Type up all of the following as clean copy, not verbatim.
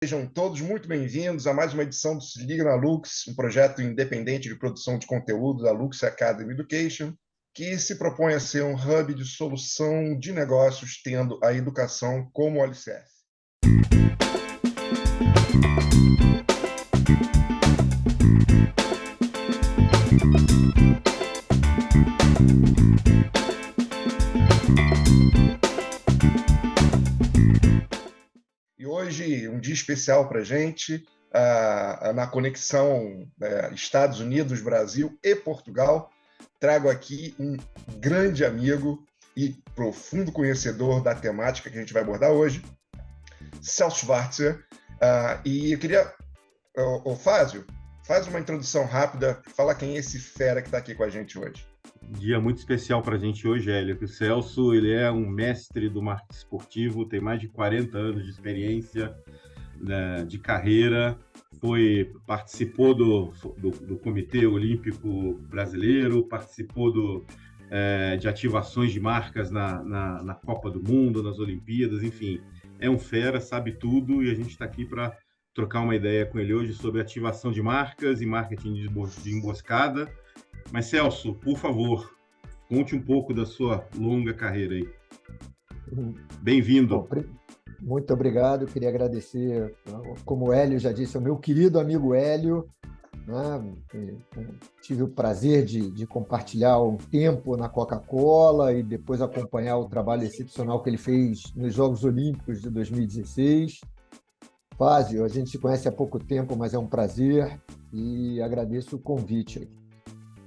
Sejam todos muito bem-vindos a mais uma edição do Se Liga na Lux, um projeto independente de produção de conteúdo da Lux Academy Education, que se propõe a ser um hub de solução de negócios, tendo a educação como alicerce. E hoje, um dia especial para a gente, na conexão Estados Unidos, Brasil e Portugal. Trago aqui um grande amigo e profundo conhecedor da temática que a gente vai abordar hoje, Celso Schwarzer. E eu queria, Fázio, faz uma introdução rápida, fala quem é esse fera que está aqui com a gente hoje. Dia muito especial para a gente hoje, Hélio, que o Celso ele é um mestre do marketing esportivo, tem mais de 40 anos de experiência, né, de carreira, participou do Comitê Olímpico Brasileiro, participou de ativações de marcas na Copa do Mundo, nas Olimpíadas, enfim, é um fera, sabe tudo, e a gente está aqui para trocar uma ideia com ele hoje sobre ativação de marcas e marketing de emboscada. Mas, Celso, por favor, conte um pouco da sua longa carreira aí. Bem-vindo. Bom, muito obrigado, queria agradecer, como o Hélio já disse, ao meu querido amigo Hélio, né? Tive o prazer de compartilhar um tempo na Coca-Cola e depois acompanhar o trabalho excepcional que ele fez nos Jogos Olímpicos de 2016. Fázio, a gente se conhece há pouco tempo, mas é um prazer e agradeço o convite.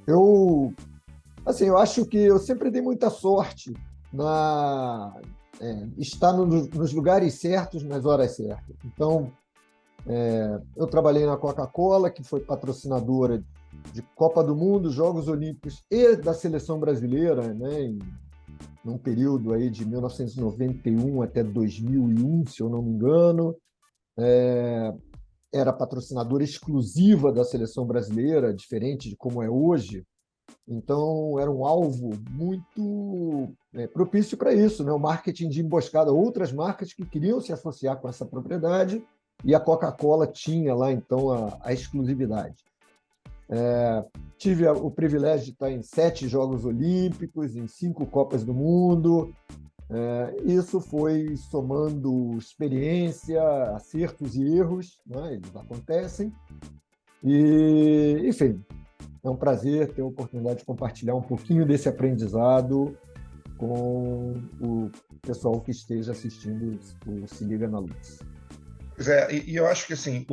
Eu acho que eu sempre dei muita sorte estar nos lugares certos, nas horas certas. Então, eu trabalhei na Coca-Cola, que foi patrocinadora de Copa do Mundo, Jogos Olímpicos e da Seleção Brasileira, né, num período aí de 1991 até 2001, se eu não me engano. Era patrocinadora exclusiva da Seleção Brasileira, diferente de como é hoje. Então, era um alvo muito propício para isso, né? O marketing de emboscada, outras marcas que queriam se associar com essa propriedade, e a Coca-Cola tinha lá, então, a exclusividade. Tive o privilégio de estar em 7 Jogos Olímpicos, em 5 Copas do Mundo. Isso foi somando experiência, acertos e erros, né? Eles acontecem. E, enfim, é um prazer ter a oportunidade de compartilhar um pouquinho desse aprendizado com o pessoal que esteja assistindo o Se Liga na Luz. Pois é, e eu acho que assim,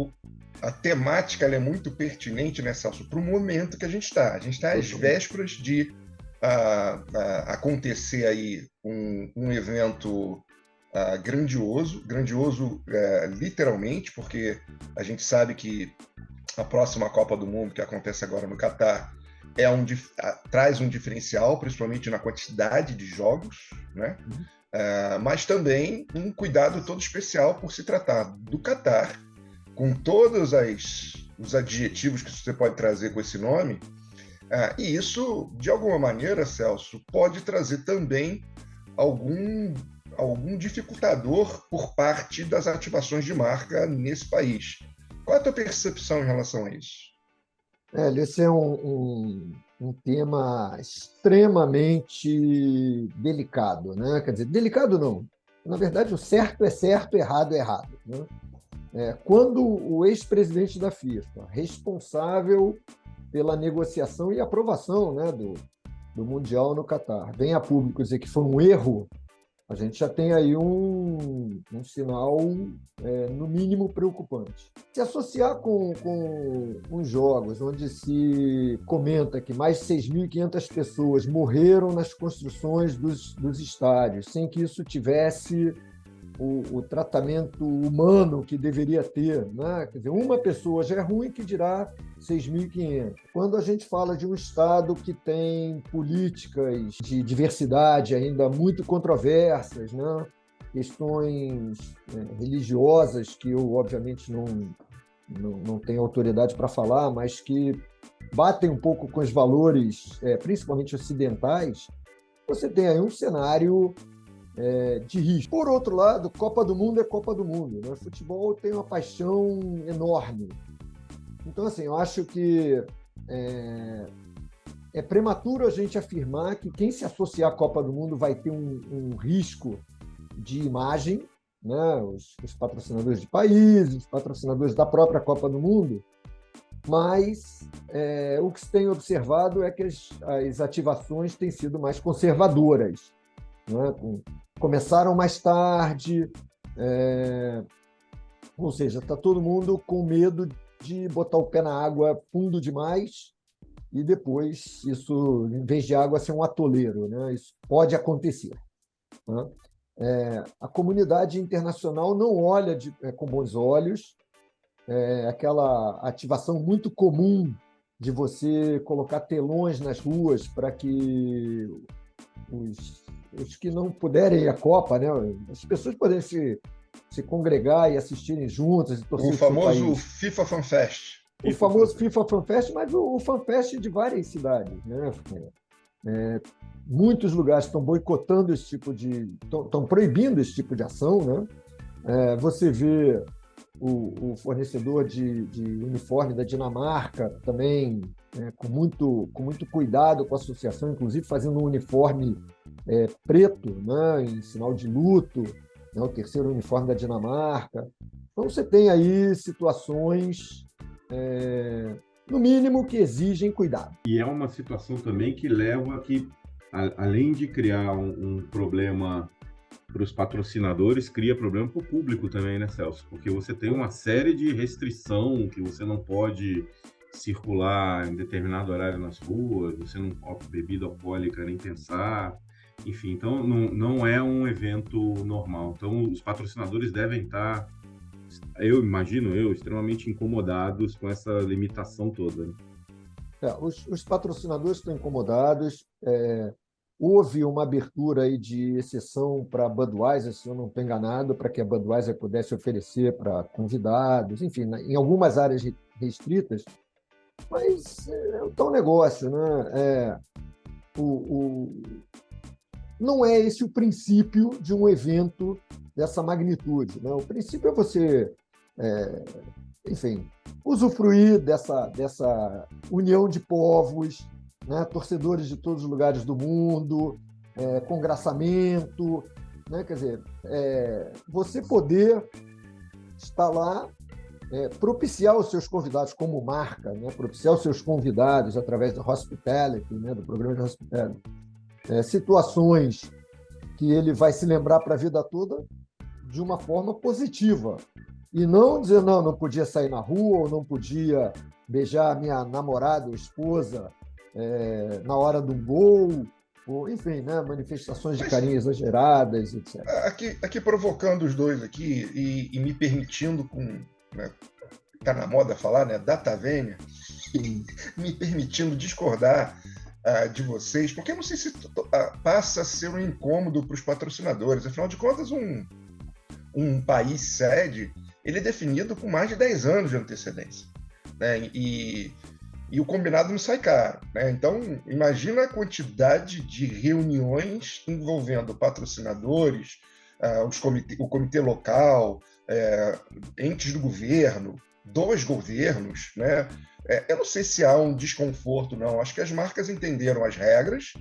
a temática ela é muito pertinente, né, Celso, para o momento que a gente está. A gente está às vésperas de acontecer aí um evento grandioso literalmente, porque a gente sabe que a próxima Copa do Mundo, que acontece agora no Catar, traz um diferencial, principalmente na quantidade de jogos, né? Mas também um cuidado todo especial por se tratar do Catar, com todos os adjetivos que você pode trazer com esse nome. E isso, de alguma maneira, Celso, pode trazer também algum dificultador por parte das ativações de marca nesse país. Qual é a tua percepção em relação a isso? Esse é um tema extremamente delicado, né? Quer dizer, delicado não. Na verdade, o certo é certo, errado é errado, né? Quando o ex-presidente da FIFA, responsável pela negociação e aprovação, né, do Mundial no Catar, vem a público dizer que foi um erro, a gente já tem aí um sinal, no mínimo, preocupante. Se associar com os jogos, onde se comenta que mais de 6.500 pessoas morreram nas construções dos estádios, sem que isso tivesse o tratamento humano que deveria ter, né? Quer dizer, uma pessoa já é ruim, que dirá 6.500. Quando a gente fala de um Estado que tem políticas de diversidade ainda muito controversas, né? Questões religiosas que eu, obviamente, não tenho autoridade para falar, mas que batem um pouco com os valores, principalmente ocidentais, você tem aí um cenário de risco. Por outro lado, Copa do Mundo é Copa do Mundo, né? O futebol tem uma paixão enorme. Então, assim, eu acho que é prematuro a gente afirmar que quem se associar à Copa do Mundo vai ter um risco de imagem, né? Os patrocinadores de países, os patrocinadores da própria Copa do Mundo, mas o que se tem observado é que as ativações têm sido mais conservadoras, né? Começaram mais tarde, ou seja, está todo mundo com medo de botar o pé na água fundo demais e depois isso, em vez de água, ser um atoleiro, né? Isso pode acontecer, né? A comunidade internacional não olha com bons olhos aquela ativação muito comum de você colocar telões nas ruas para que os que não puderem ir à Copa, né? As pessoas podem se congregar e assistirem juntas. O famoso FIFA Fan Fest. O famoso FIFA Fan Fest, mas o Fan Fest de várias cidades, né? Muitos lugares estão boicotando esse tipo estão proibindo esse tipo de ação, né? Você vê o fornecedor de uniforme da Dinamarca também com muito cuidado com a associação, inclusive fazendo um uniforme preto, né? Em sinal de luto, né? O terceiro uniforme da Dinamarca. Então você tem aí situações no mínimo que exigem cuidado. E é uma situação também que leva a que, além de criar um problema para os patrocinadores, cria problema para o público também, né, Celso? Porque você tem uma série de restrição, que você não pode circular em determinado horário nas ruas, você não pode bebida alcoólica nem pensar, enfim, então não é um evento normal. Então os patrocinadores devem estar, eu imagino, extremamente incomodados com essa limitação toda, né? Os patrocinadores estão incomodados. Houve uma abertura aí de exceção para a Budweiser, se eu não estou enganado, para que a Budweiser pudesse oferecer para convidados, enfim, em algumas áreas restritas, mas é um tal negócio, né? Não é esse o princípio de um evento dessa magnitude, né? O princípio é você, enfim, usufruir dessa união de povos, né? Torcedores de todos os lugares do mundo, congraçamento, né? Quer dizer, você poder estar lá, propiciar os seus convidados como marca, né? Propiciar os seus convidados através do Hospitality, né? Do programa de Hospitality, situações que ele vai se lembrar para a vida toda de uma forma positiva, e não dizer, não podia sair na rua, ou não podia beijar a minha namorada ou esposa na hora do gol, ou, enfim, né, manifestações de carinho exageradas, etc. Aqui provocando os dois aqui e me permitindo, né, tá na moda falar, né, data vênia, me permitindo discordar de vocês, porque eu não sei se passa a ser um incômodo para os patrocinadores. Afinal de contas, um país sede, ele é definido com mais de 10 anos de antecedência, né? E o combinado não sai caro, né? Então, imagina a quantidade de reuniões envolvendo patrocinadores, o comitê local, entes do governo, dos governos, né? Eu não sei se há um desconforto, não. Acho que as marcas entenderam as regras.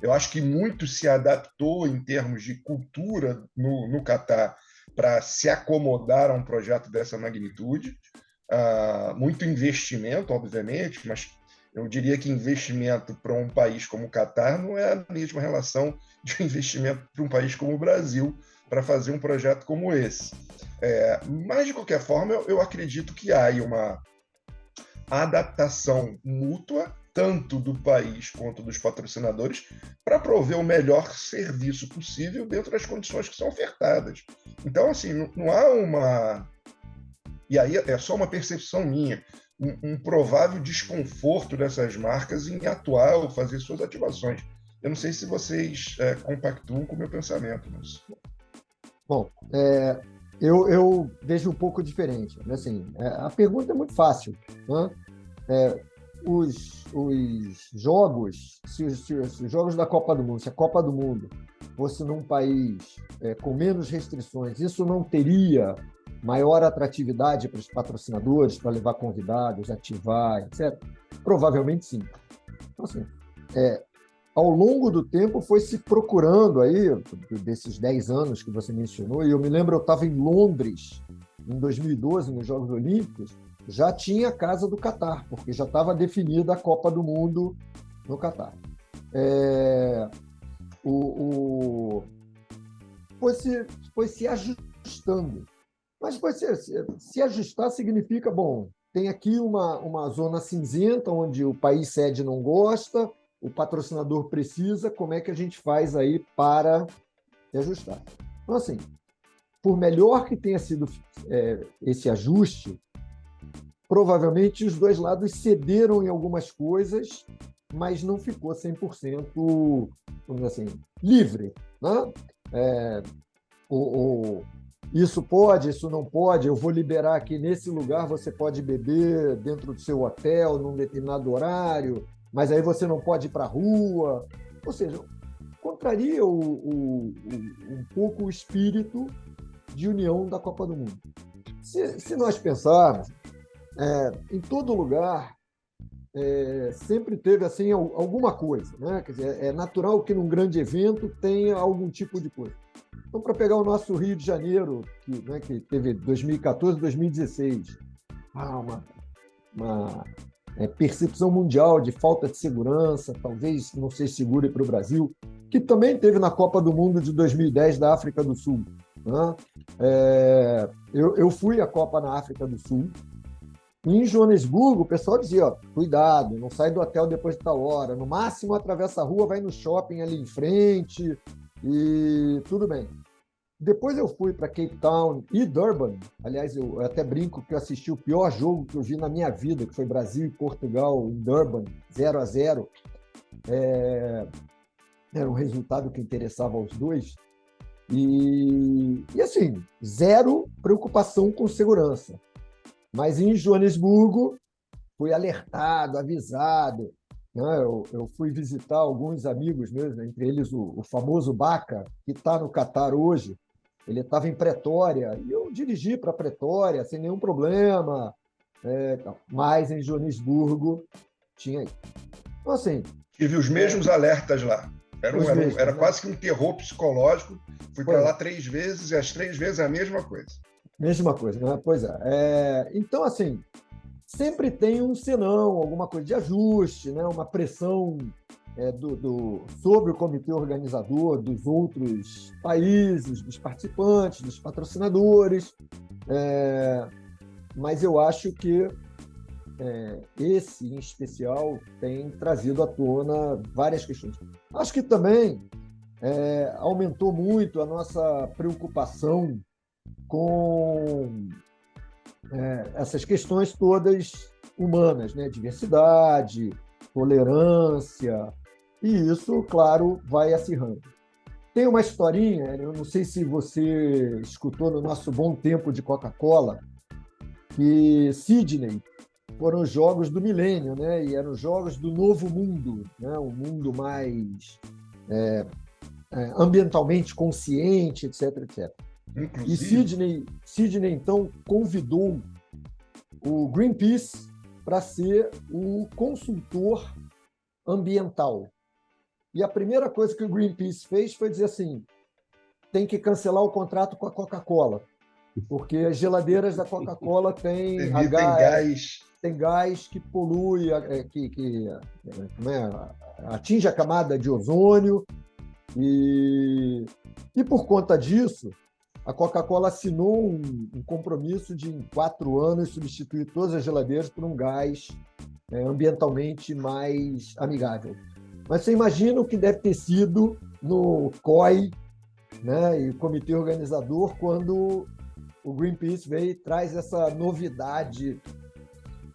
Eu acho que muito se adaptou em termos de cultura no Catar para se acomodar a um projeto dessa magnitude. Muito investimento, obviamente, mas eu diria que investimento para um país como o Catar não é a mesma relação de investimento para um país como o Brasil para fazer um projeto como esse. Mas, de qualquer forma, eu acredito que há aí uma adaptação mútua, tanto do país quanto dos patrocinadores, para prover o melhor serviço possível dentro das condições que são ofertadas. Então, assim, não há uma... E aí é só uma percepção minha, um provável desconforto dessas marcas em atuar ou fazer suas ativações. Eu não sei se vocês compactuam com o meu pensamento nisso. Bom, eu vejo um pouco diferente. Assim, a pergunta é muito fácil, né? Os jogos, se os jogos da Copa do Mundo, se a Copa do Mundo fosse num país com menos restrições, isso não teria maior atratividade para os patrocinadores, para levar convidados, ativar, etc.? Provavelmente sim. Então, assim, ao longo do tempo foi se procurando aí, desses 10 anos que você mencionou, e eu me lembro, eu estava em Londres, em 2012, nos Jogos Olímpicos, já tinha a casa do Catar, porque já estava definida a Copa do Mundo no Catar. Foi se ajustando. Mas se ajustar significa, bom, tem aqui uma zona cinzenta, onde o país sede não gosta, o patrocinador precisa, como é que a gente faz aí para se ajustar? Então, assim, por melhor que tenha sido esse ajuste, provavelmente os dois lados cederam em algumas coisas, mas não ficou 100%, vamos dizer assim, livre, né? Isso pode, isso não pode, eu vou liberar aqui nesse lugar, você pode beber dentro do seu hotel, num determinado horário, mas aí você não pode ir para a rua. Ou seja, contraria um pouco o espírito de união da Copa do Mundo. Se nós pensarmos, em todo lugar sempre teve assim, alguma coisa, né? Quer dizer, é natural que num grande evento tenha algum tipo de coisa. Então, para pegar o nosso Rio de Janeiro, que teve 2014, 2016, uma percepção mundial de falta de segurança, talvez não seja seguro para o Brasil, que também teve na Copa do Mundo de 2010 da África do Sul, né? Eu fui à Copa na África do Sul. Em Joanesburgo, o pessoal dizia, cuidado, não sai do hotel depois de tal hora, no máximo atravessa a rua, vai no shopping ali em frente e tudo bem. Depois eu fui para Cape Town e Durban. Aliás, eu até brinco que eu assisti o pior jogo que eu vi na minha vida, que foi Brasil e Portugal em Durban, 0-0. Era um resultado que interessava aos dois. E assim, zero preocupação com segurança. Mas em Joanesburgo, fui alertado, avisado. Né? Eu fui visitar alguns amigos meus, né? Entre eles o famoso Baca, que está no Catar hoje. Ele estava em Pretória, e eu dirigi para Pretória sem nenhum problema. Mas em Joanesburgo tinha isso. Então, assim... Tive os mesmos alertas lá. Era quase que um terror psicológico. Fui para lá 3 vezes, e as 3 vezes a mesma coisa. Mesma coisa, né? Pois é. Então, assim, sempre tem um senão, alguma coisa de ajuste, né? Uma pressão sobre o comitê organizador, dos outros países, dos participantes, dos patrocinadores. Mas eu acho que esse, em especial, tem trazido à tona várias questões. Acho que também aumentou muito a nossa preocupação com essas questões todas humanas, né? Diversidade, tolerância, e isso, claro, vai acirrando. Tem uma historinha, eu não sei se você escutou no nosso bom tempo de Coca-Cola, que Sydney foram os Jogos do Milênio, né? E eram os Jogos do Novo Mundo, né? Um mundo mais ambientalmente consciente, etc, etc. Inclusive... E Sydney, então, convidou o Greenpeace para ser o consultor ambiental. E a primeira coisa que o Greenpeace fez foi dizer assim, tem que cancelar o contrato com a Coca-Cola, porque as geladeiras da Coca-Cola têm gás que polui, que atinge a camada de ozônio, e por conta disso, a Coca-Cola assinou um compromisso de, em 4 anos, substituir todas as geladeiras por um gás ambientalmente mais amigável. Mas você imagina o que deve ter sido no COI, né, e o comitê organizador, quando o Greenpeace veio e traz essa novidade.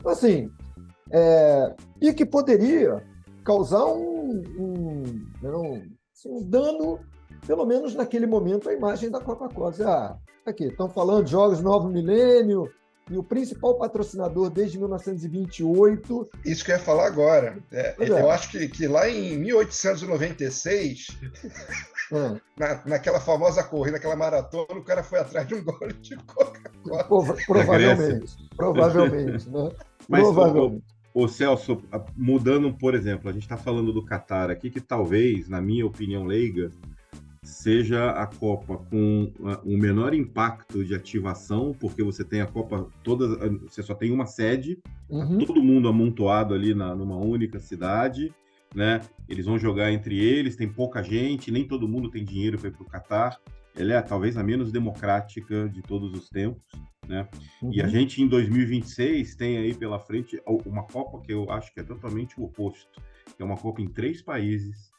Assim, e que poderia causar um dano, pelo menos naquele momento, à imagem da Coca-Cola. Aqui, estão falando de Jogos Novo Milênio, e o principal patrocinador desde 1928. Isso que eu ia falar agora. Eu acho que lá em 1896, naquela famosa corrida, naquela maratona, o cara foi atrás de um gole de Coca-Cola. Provavelmente, né? Mas, provavelmente. O Celso, mudando, por exemplo, a gente está falando do Catar aqui, que talvez, na minha opinião leiga, seja a Copa com o menor impacto de ativação, porque você tem a Copa toda, você só tem uma sede, todo mundo amontoado ali numa única cidade, né? Eles vão jogar entre eles, tem pouca gente, nem todo mundo tem dinheiro para ir para o Catar. Ela é talvez a menos democrática de todos os tempos, né? E a gente, em 2026, tem aí pela frente uma Copa que eu acho que é totalmente o oposto, que é uma Copa em 3 países,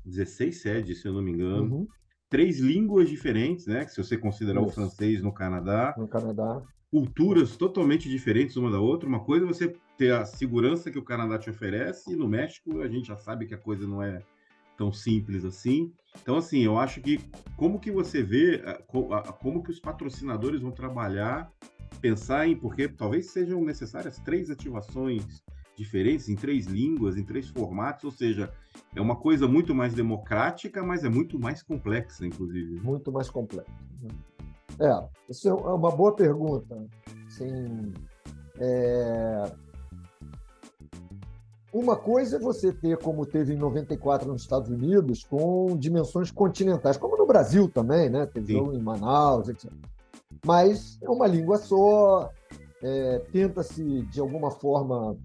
16 sedes, se eu não me engano, 3 línguas diferentes, né? Se você considerar o francês no Canadá, culturas totalmente diferentes uma da outra. Uma coisa é você ter a segurança que o Canadá te oferece, e no México a gente já sabe que a coisa não é tão simples assim. Então, assim, eu acho que como que você vê, como que os patrocinadores vão trabalhar, pensar em, porque talvez sejam necessárias 3 ativações diferentes, em 3 línguas, em 3 formatos, ou seja, é uma coisa muito mais democrática, mas é muito mais complexa, inclusive. Muito mais complexa. Isso é uma boa pergunta. Assim, uma coisa é você ter, como teve em 94 nos Estados Unidos, com dimensões continentais, como no Brasil também, né? Teve jogo em Manaus, etc. Mas é uma língua só, tenta-se, de alguma forma,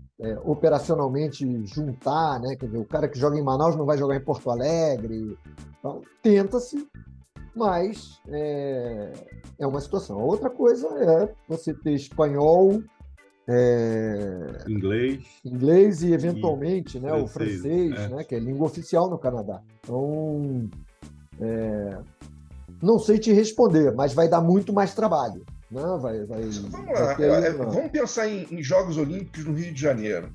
operacionalmente juntar, né? Quer dizer, o cara que joga em Manaus não vai jogar em Porto Alegre. Então, tenta-se, mas é uma situação. A outra coisa é você ter espanhol, inglês e, eventualmente, né, o francês, né, que é língua oficial no Canadá. Então, não sei te responder, mas vai dar muito mais trabalho. Né? Vamos lá, vamos pensar em Jogos Olímpicos no Rio de Janeiro.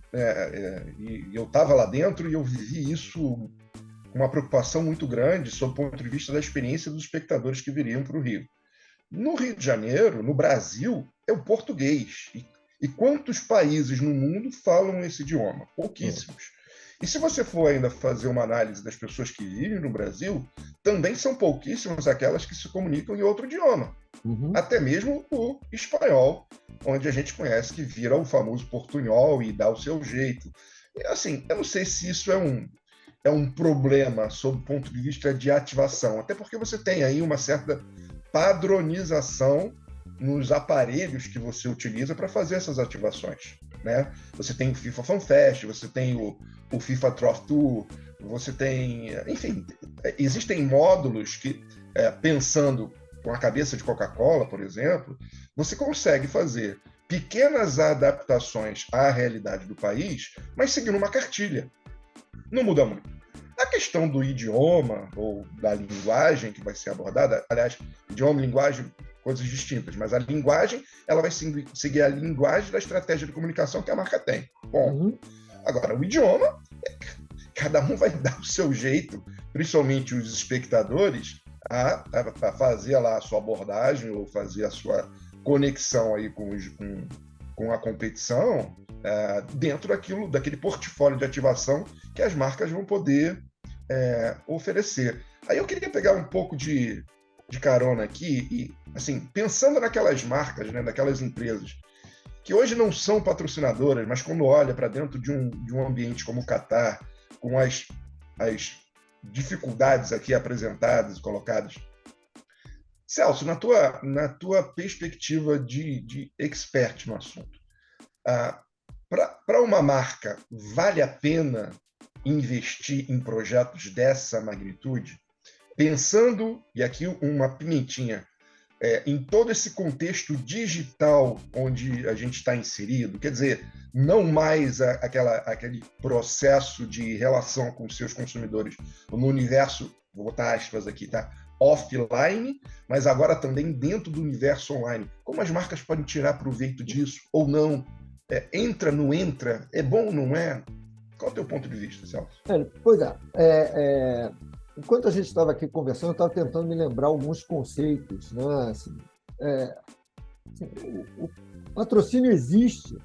E eu estava lá dentro e eu vivi isso com uma preocupação muito grande sob o ponto de vista da experiência dos espectadores que viriam para o Rio. No Rio de Janeiro, no Brasil, é o português. E quantos países no mundo falam esse idioma? Pouquíssimos. E se você for ainda fazer uma análise das pessoas que vivem no Brasil, também são pouquíssimas aquelas que se comunicam em outro idioma. Até mesmo o espanhol, onde a gente conhece que vira o famoso portunhol e dá o seu jeito. E, assim, eu não sei se isso é um problema sob o ponto de vista de ativação, até porque você tem aí uma certa padronização nos aparelhos que você utiliza para fazer essas ativações, né? Você tem o FIFA Fan Fest, você tem o FIFA Trophy Tour, você tem... Enfim, existem módulos que, pensando com a cabeça de Coca-Cola, por exemplo, você consegue fazer pequenas adaptações à realidade do país, mas seguindo uma cartilha. Não muda muito. A questão do idioma ou da linguagem que vai ser abordada, aliás, idioma e linguagem, coisas distintas, mas a linguagem ela vai seguir a linguagem da estratégia de comunicação que a marca tem. Bom, agora, o idioma, cada um vai dar o seu jeito, principalmente os espectadores, a fazer lá a sua abordagem ou fazer a sua conexão aí com a competição dentro daquele portfólio de ativação que as marcas vão poder oferecer. Aí eu queria pegar um pouco de carona aqui e, assim, pensando naquelas marcas, né, naquelas empresas que hoje não são patrocinadoras, mas quando olha para dentro de um ambiente como o Catar, com as dificuldades aqui apresentadas e colocadas. Celso, na tua perspectiva de expert no assunto, para uma marca, vale a pena investir em projetos dessa magnitude? Pensando, e aqui uma pimentinha, em todo esse contexto digital onde a gente está inserido, quer dizer, não mais aquele processo de relação com seus consumidores no universo, vou botar aspas aqui, tá? Offline, mas agora também dentro do universo online. Como as marcas podem tirar proveito disso ou não? Entra, não entra? É bom ou não é? Qual é o teu ponto de vista, Celso? Pois é. Enquanto a gente estava aqui conversando, eu estava tentando me lembrar alguns conceitos, né? Patrocínio existe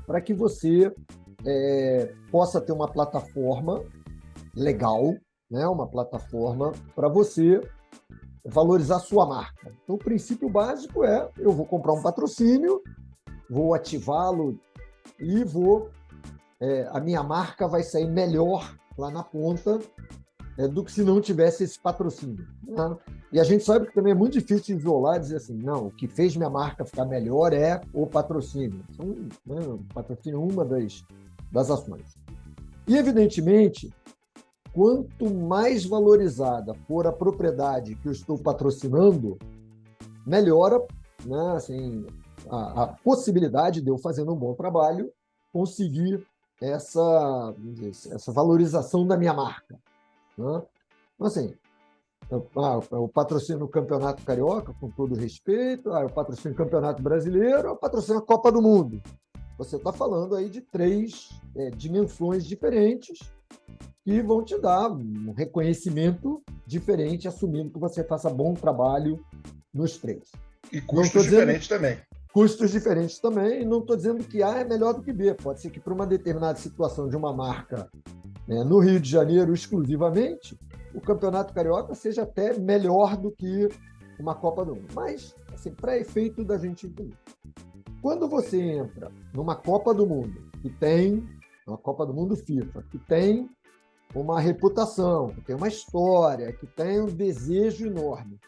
para que você possa ter uma plataforma legal, né? Uma plataforma para você valorizar a sua marca. Então, o princípio básico é: eu vou comprar um patrocínio, vou ativá-lo e a minha marca vai sair melhor lá na ponta do que se não tivesse esse patrocínio. Né? E a gente sabe que também é muito difícil isolar e dizer assim, não, o que fez minha marca ficar melhor é o patrocínio. Então, né, o patrocínio é uma das ações. E, evidentemente, quanto mais valorizada for a propriedade que eu estou patrocinando, melhora, né, assim, a possibilidade de eu, fazendo um bom trabalho, conseguir essa valorização da minha marca. Né? Então, assim, o patrocínio do Campeonato Carioca, com todo respeito, o patrocínio do Campeonato Brasileiro, o patrocínio da Copa do Mundo. Você está falando aí de 3 dimensões diferentes que vão te dar um reconhecimento diferente, assumindo que você faça bom trabalho nos 3. E custos diferentes também. Custos diferentes também, e não estou dizendo que A é melhor do que B. Pode ser que para uma determinada situação de uma marca no Rio de Janeiro exclusivamente, o Campeonato Carioca seja até melhor do que uma Copa do Mundo. Mas, assim, para efeito da gente entender. Quando você entra numa Copa do Mundo, uma Copa do Mundo FIFA, que tem uma reputação, que tem uma história, que tem um desejo enorme,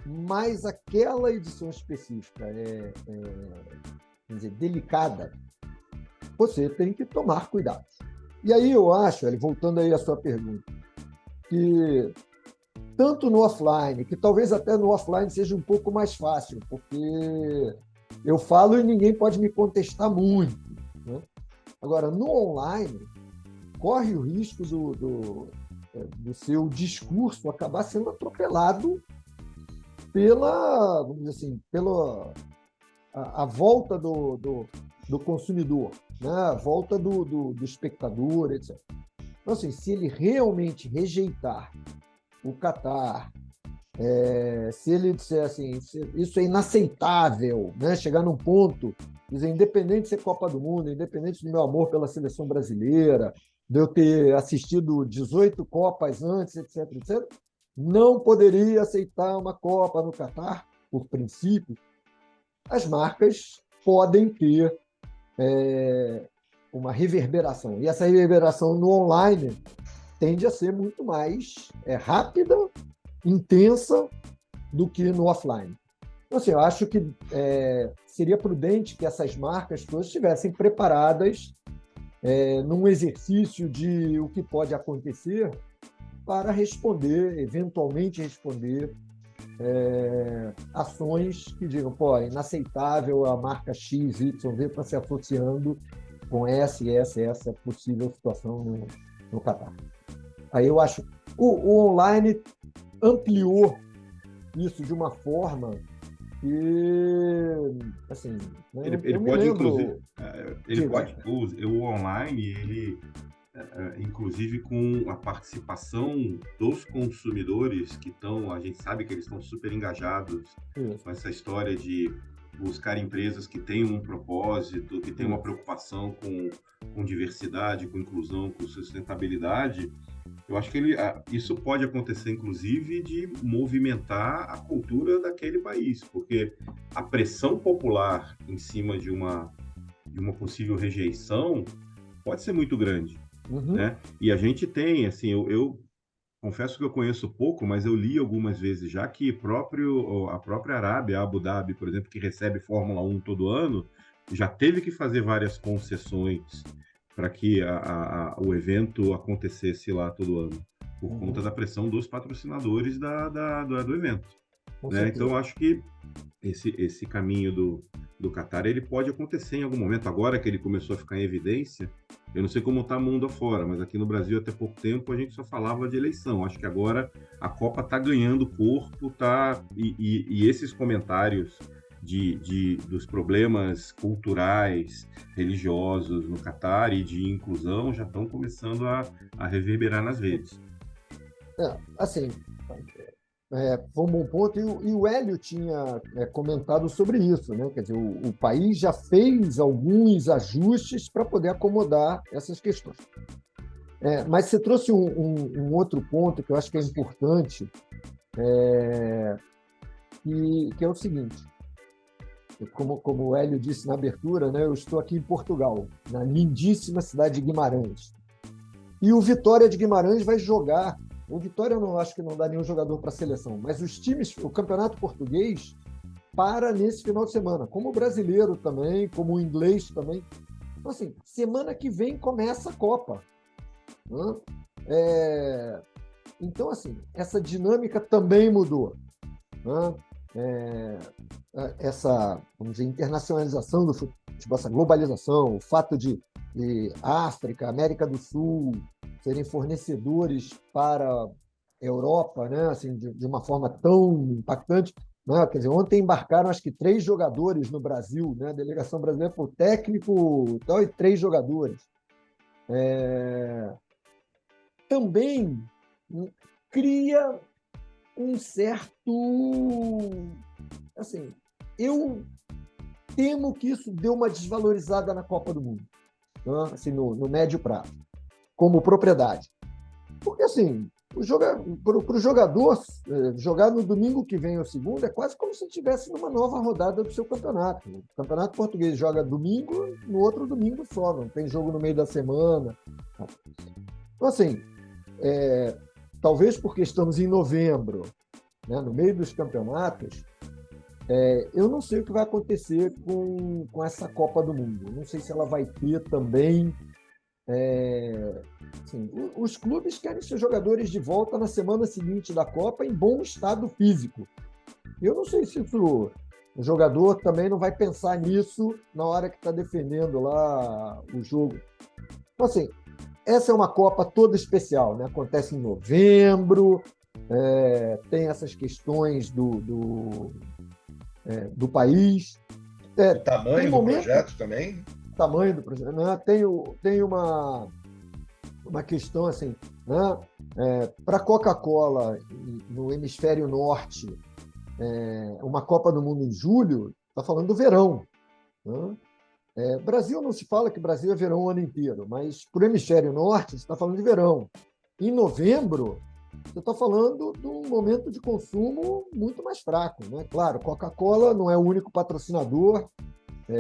mas aquela edição específica quer dizer, delicada, você tem que tomar cuidado. E aí eu acho, voltando aí à sua pergunta, que tanto no offline, que talvez até no offline seja um pouco mais fácil, porque eu falo e ninguém pode me contestar muito. Né? Agora, no online, corre o risco do seu discurso acabar sendo atropelado pela, vamos dizer assim, pela a volta do consumidor, né? A volta do espectador, etc. Então, assim, se ele realmente rejeitar o Catar, se ele disser assim, isso é inaceitável, né? Chegar num ponto, dizer, independente de ser Copa do Mundo, independente do meu amor pela seleção brasileira, de eu ter assistido 18 Copas antes, etc., etc., não poderia aceitar uma Copa no Catar, por princípio. As marcas podem ter uma reverberação. E essa reverberação no online tende a ser muito mais rápida, intensa, do que no offline. Então, assim, eu acho que seria prudente que essas marcas todas estivessem preparadas num exercício de o que pode acontecer para eventualmente responder ações que digam, é inaceitável a marca X, Y, Z para se associando com essa possível situação no Catar. Aí eu acho o online ampliou isso de uma forma que, assim, né, ele pode, inclusive, o online, inclusive com a participação dos consumidores que a gente sabe que eles estão super engajados com essa história de buscar empresas que têm um propósito, que têm uma preocupação com diversidade, com inclusão, com sustentabilidade. Eu acho que isso pode acontecer, inclusive, de movimentar a cultura daquele país, porque a pressão popular em cima de uma possível rejeição pode ser muito grande. Uhum. Né? E a gente tem, assim, eu confesso que eu conheço pouco, mas eu li algumas vezes já que a própria Arábia, Abu Dhabi, por exemplo, que recebe Fórmula 1 todo ano, já teve que fazer várias concessões para que o evento acontecesse lá todo ano, por conta da pressão dos patrocinadores do evento. Né? Então, eu acho que esse caminho do Catar ele pode acontecer em algum momento. Agora que ele começou a ficar em evidência, eu não sei como está mundo afora, mas aqui no Brasil, até pouco tempo, a gente só falava de eleição. Acho que agora a Copa está ganhando corpo, e esses comentários dos problemas culturais, religiosos no Catar e de inclusão já estão começando a reverberar nas redes. Assim, foi um bom ponto, e o Hélio tinha comentado sobre isso, né? Quer dizer, o país já fez alguns ajustes para poder acomodar essas questões. Mas você trouxe um outro ponto que eu acho que é importante, que é o seguinte, como o Hélio disse na abertura, né? Eu estou aqui em Portugal, na lindíssima cidade de Guimarães, e o Vitória de Guimarães vai jogar. O Vitória, eu não acho que não dá nenhum jogador para a seleção, mas os times, o campeonato português para nesse final de semana, como o brasileiro também, como o inglês também. Então, assim, semana que vem começa a Copa. Né? Então, assim, essa dinâmica também mudou. Né? Essa, vamos dizer, internacionalização do futebol, essa globalização, o fato de África, América do Sul serem fornecedores para a Europa, né? Assim, de uma forma tão impactante. Né? Quer dizer, ontem embarcaram, acho que 3 jogadores no Brasil, né? A delegação brasileira foi o técnico e 3 jogadores. Também cria um certo... Assim, eu temo que isso deu uma desvalorizada na Copa do Mundo, né? Assim, no médio prazo, como propriedade. Porque, assim, para o jogador, jogar no domingo que vem ou segunda é quase como se estivesse numa nova rodada do seu campeonato. O campeonato português joga domingo, no outro domingo só, não tem jogo no meio da semana. Então, assim, talvez porque estamos em novembro, né, no meio dos campeonatos, eu não sei o que vai acontecer com essa Copa do Mundo. Não sei se ela vai ter também... Assim, os clubes querem seus jogadores de volta na semana seguinte da Copa em bom estado físico. Eu não sei se o jogador também não vai pensar nisso na hora que está defendendo lá o jogo. Então, assim, essa é uma Copa toda especial, né? Acontece em novembro, tem essas questões do país. O tamanho do projeto também? Tamanho do projeto, né? Tem uma questão assim, né? Para a Coca-Cola no hemisfério norte, uma Copa do Mundo em julho, está falando do verão, né? Brasil não se fala que Brasil é verão o ano inteiro, mas para o hemisfério norte você está falando de verão. Em novembro você está falando de um momento de consumo muito mais fraco, né? Claro, Coca-Cola não é o único patrocinador.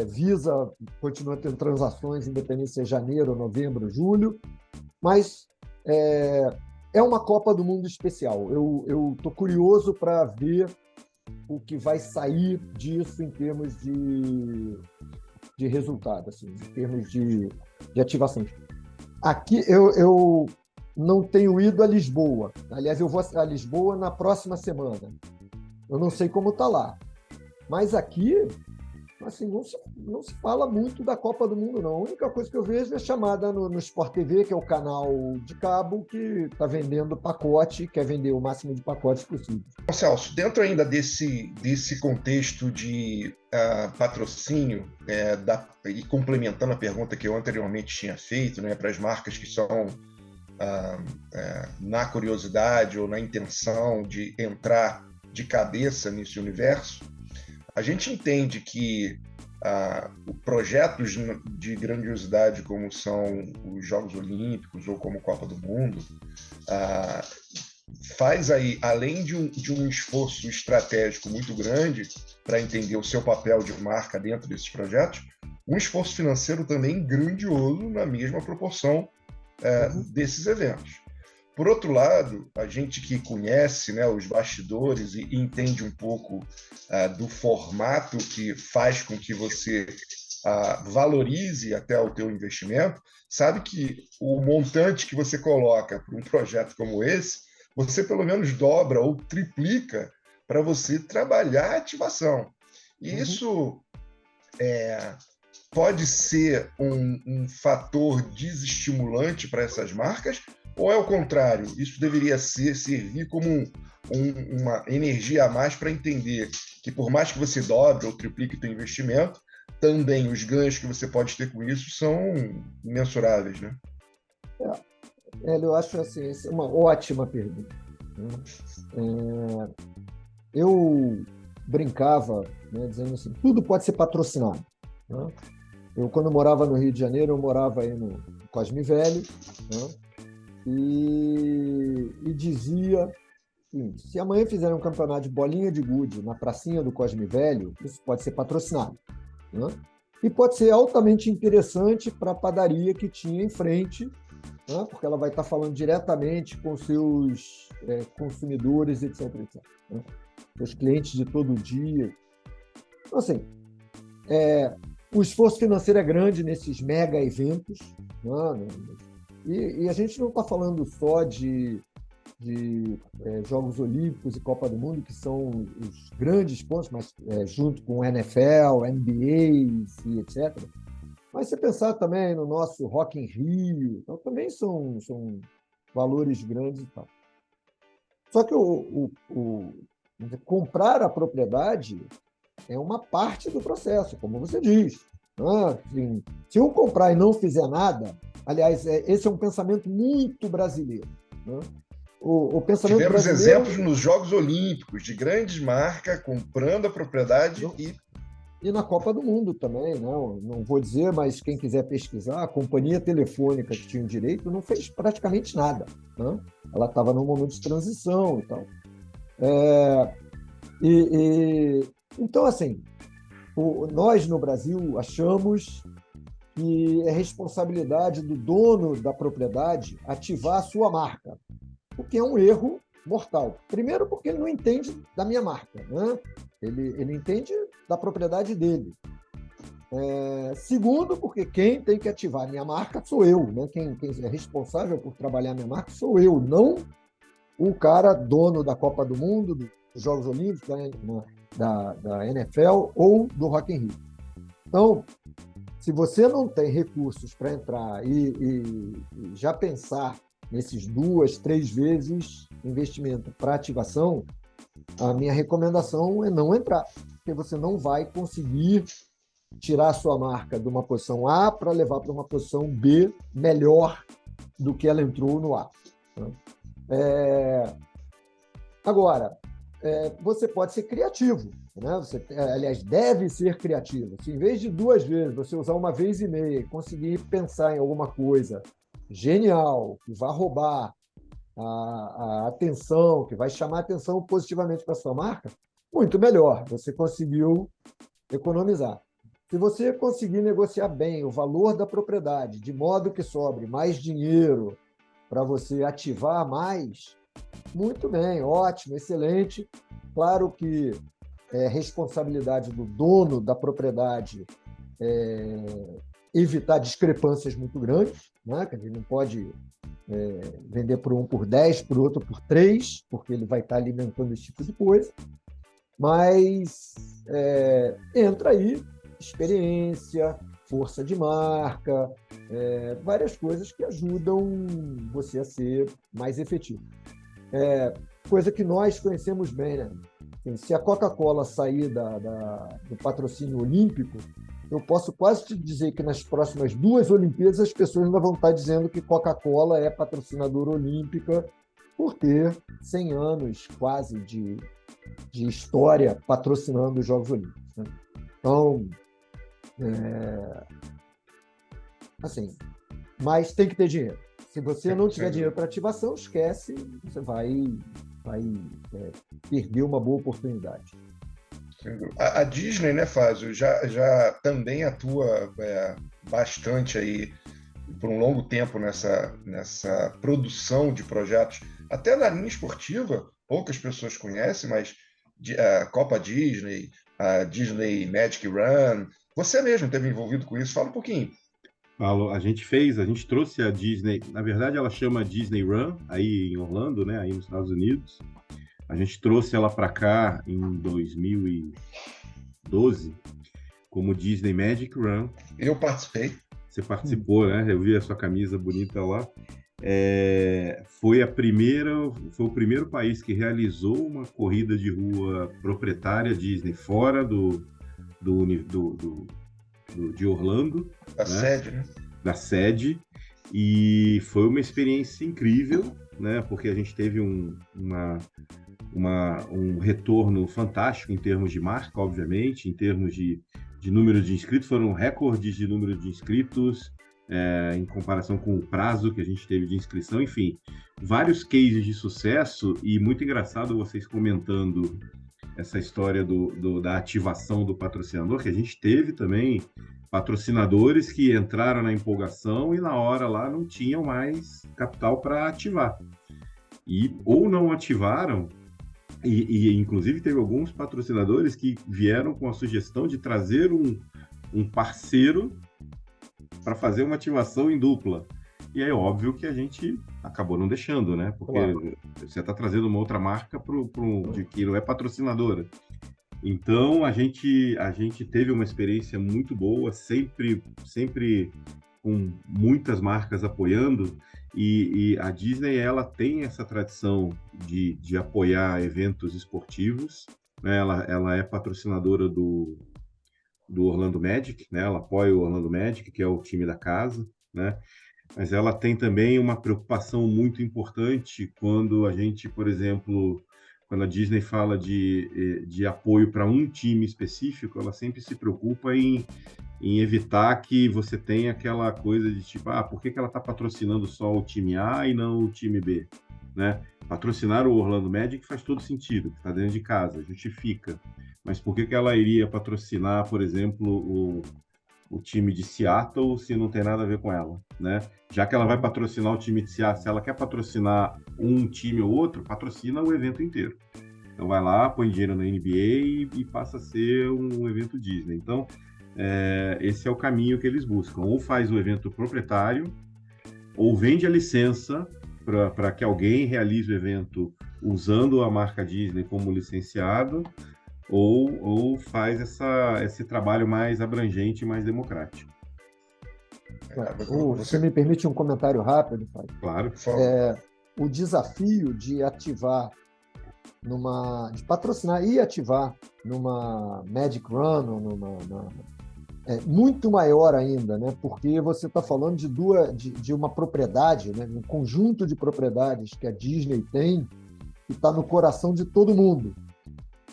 Visa continua tendo transações, independente se é janeiro, novembro, julho, mas é uma Copa do Mundo especial. Eu estou curioso para ver o que vai sair disso em termos de resultado, assim, em termos de ativação. Aqui eu não tenho ido a Lisboa. Aliás, eu vou a Lisboa na próxima semana. Eu não sei como está lá. Mas aqui... Assim, não se fala muito da Copa do Mundo, não. A única coisa que eu vejo é chamada no Sport TV, que é o canal de cabo, que está vendendo pacote, quer vender o máximo de pacotes possível. Celso, dentro ainda desse contexto de patrocínio, e complementando a pergunta que eu anteriormente tinha feito, né, para as marcas que são na curiosidade ou na intenção de entrar de cabeça nesse universo, a gente entende que projetos de grandiosidade como são os Jogos Olímpicos ou como Copa do Mundo faz aí, além de um esforço estratégico muito grande para entender o seu papel de marca dentro desses projetos, um esforço financeiro também grandioso na mesma proporção desses eventos. Por outro lado, a gente que conhece, né, os bastidores e entende um pouco do formato que faz com que você valorize até o teu investimento, sabe que o montante que você coloca para um projeto como esse, você pelo menos dobra ou triplica para você trabalhar a ativação. E isso pode ser um fator desestimulante para essas marcas, ou é o contrário? Isso deveria servir como uma energia a mais para entender que, por mais que você dobre ou triplique o seu investimento, também os ganhos que você pode ter com isso são imensuráveis, né? Eu acho assim, essa é uma ótima pergunta. né? Eu brincava, né, dizendo assim, tudo pode ser patrocinado, né? Eu, quando morava no Rio de Janeiro, eu morava aí no Cosme Velho, né? E dizia, se amanhã fizerem um campeonato de bolinha de gude na pracinha do Cosme Velho, isso pode ser patrocinado, né? E pode ser altamente interessante para a padaria que tinha em frente, né? Porque ela vai estar falando diretamente com seus consumidores, etc, etc, né? Seus clientes de todo dia. Então, assim, o esforço financeiro é grande nesses mega eventos, né? E a gente não está falando só de Jogos Olímpicos e Copa do Mundo, que são os grandes pontos, mas junto com NFL, NBA e etc. Mas se pensar também no nosso Rock in Rio, então, também são valores grandes e tal. Só que comprar a propriedade é uma parte do processo, como você diz. Assim, se eu comprar e não fizer nada, aliás, esse é um pensamento muito brasileiro, né? O pensamento Tivemos brasileiro... exemplos nos Jogos Olímpicos de grandes marcas comprando a propriedade E na Copa do Mundo também, não vou dizer, mas quem quiser pesquisar, a companhia telefônica que tinha o direito não fez praticamente nada, né? Ela estava num momento de transição e tal. Então, assim, nós no Brasil achamos que é responsabilidade do dono da propriedade ativar a sua marca, o que é um erro mortal. Primeiro, porque ele não entende da minha marca, né? Ele entende da propriedade dele. Segundo, porque quem tem que ativar a minha marca sou eu, né? Quem é responsável por trabalhar a minha marca sou eu, não o cara dono da Copa do Mundo, dos Jogos Olímpicos, da NFL ou do Rock in Rio. Então, se você não tem recursos para entrar e já pensar nesses 2, 3 vezes investimento para ativação, a minha recomendação é não entrar, porque você não vai conseguir tirar a sua marca de uma posição A para levar para uma posição B melhor do que ela entrou no A. Agora, você pode ser criativo, né? Você, aliás, deve ser criativo. Se em vez de 2 vezes, você usar 1 vez e meia e conseguir pensar em alguma coisa genial, que vai roubar a atenção, que vai chamar a atenção positivamente para a sua marca, muito melhor, você conseguiu economizar. Se você conseguir negociar bem o valor da propriedade, de modo que sobre mais dinheiro para você ativar mais, muito bem, ótimo, excelente. Claro que é responsabilidade do dono da propriedade evitar discrepâncias muito grandes, né? Que a gente não pode vender por um por 10, por outro por 3, porque ele vai estar alimentando esse tipo de coisa. Mas entra aí experiência, força de marca, várias coisas que ajudam você a ser mais efetivo. Coisa que nós conhecemos bem, né? Se a Coca-Cola sair do patrocínio olímpico, eu posso quase te dizer que nas próximas 2 Olimpíadas as pessoas ainda vão estar dizendo que Coca-Cola é patrocinadora olímpica por ter 100 anos quase de história patrocinando os Jogos Olímpicos, né? Então, assim, mas tem que ter dinheiro. Se você não tiver dinheiro para ativação, esquece, você vai perder uma boa oportunidade. A Disney, né, Fázio, já também atua bastante aí por um longo tempo nessa produção de projetos, até na linha esportiva, poucas pessoas conhecem, mas a Copa Disney, a Disney Magic Run, você mesmo esteve envolvido com isso, fala um pouquinho. Paulo, a gente trouxe a Disney, na verdade ela chama Disney Run, aí em Orlando, né, aí nos Estados Unidos. A gente trouxe ela para cá em 2012 como Disney Magic Run. Eu participei. Você participou, né? Eu vi a sua camisa bonita lá. Foi o primeiro país que realizou uma corrida de rua proprietária Disney fora de Orlando. Da sede, né? Da sede. E foi uma experiência incrível, né? Porque a gente teve um retorno fantástico em termos de marca, obviamente, em termos de número de inscritos, foram recordes de número de inscritos, em comparação com o prazo que a gente teve de inscrição, enfim, vários cases de sucesso, e muito engraçado vocês comentando essa história da ativação do patrocinador, que a gente teve também patrocinadores que entraram na empolgação e na hora lá não tinham mais capital para ativar. Ou não ativaram, e inclusive teve alguns patrocinadores que vieram com a sugestão de trazer um parceiro para fazer uma ativação em dupla. E aí, óbvio que a gente acabou não deixando, né? Porque você está trazendo uma outra marca de que não é patrocinadora. Então, a gente teve uma experiência muito boa, sempre com muitas marcas apoiando, e a Disney, ela tem essa tradição de apoiar eventos esportivos, né? Ela é patrocinadora do Orlando Magic, né? Ela apoia o Orlando Magic, que é o time da casa, né? Mas ela tem também uma preocupação muito importante quando a gente, por exemplo, quando a Disney fala de apoio para um time específico, ela sempre se preocupa em evitar que você tenha aquela coisa de tipo, por que ela está patrocinando só o time A e não o time B, né? Patrocinar o Orlando Magic faz todo sentido, está dentro de casa, justifica. Mas por que ela iria patrocinar, por exemplo, o time de Seattle se não tem nada a ver com ela, né? Já que ela vai patrocinar o time de Seattle, se ela quer patrocinar um time ou outro, patrocina o evento inteiro. Então vai lá, põe dinheiro na NBA e passa a ser um evento Disney. Então, esse é o caminho que eles buscam. Ou faz o evento proprietário, ou vende a licença para que alguém realize o evento usando a marca Disney como licenciado, ou faz esse trabalho mais abrangente e mais democrático. Você me permite um comentário rápido, Fábio? Claro. O desafio de ativar de patrocinar e ativar numa Magic Run, é muito maior ainda, né? Porque você está falando de uma propriedade, né? Um conjunto de propriedades que a Disney tem que está no coração de todo mundo.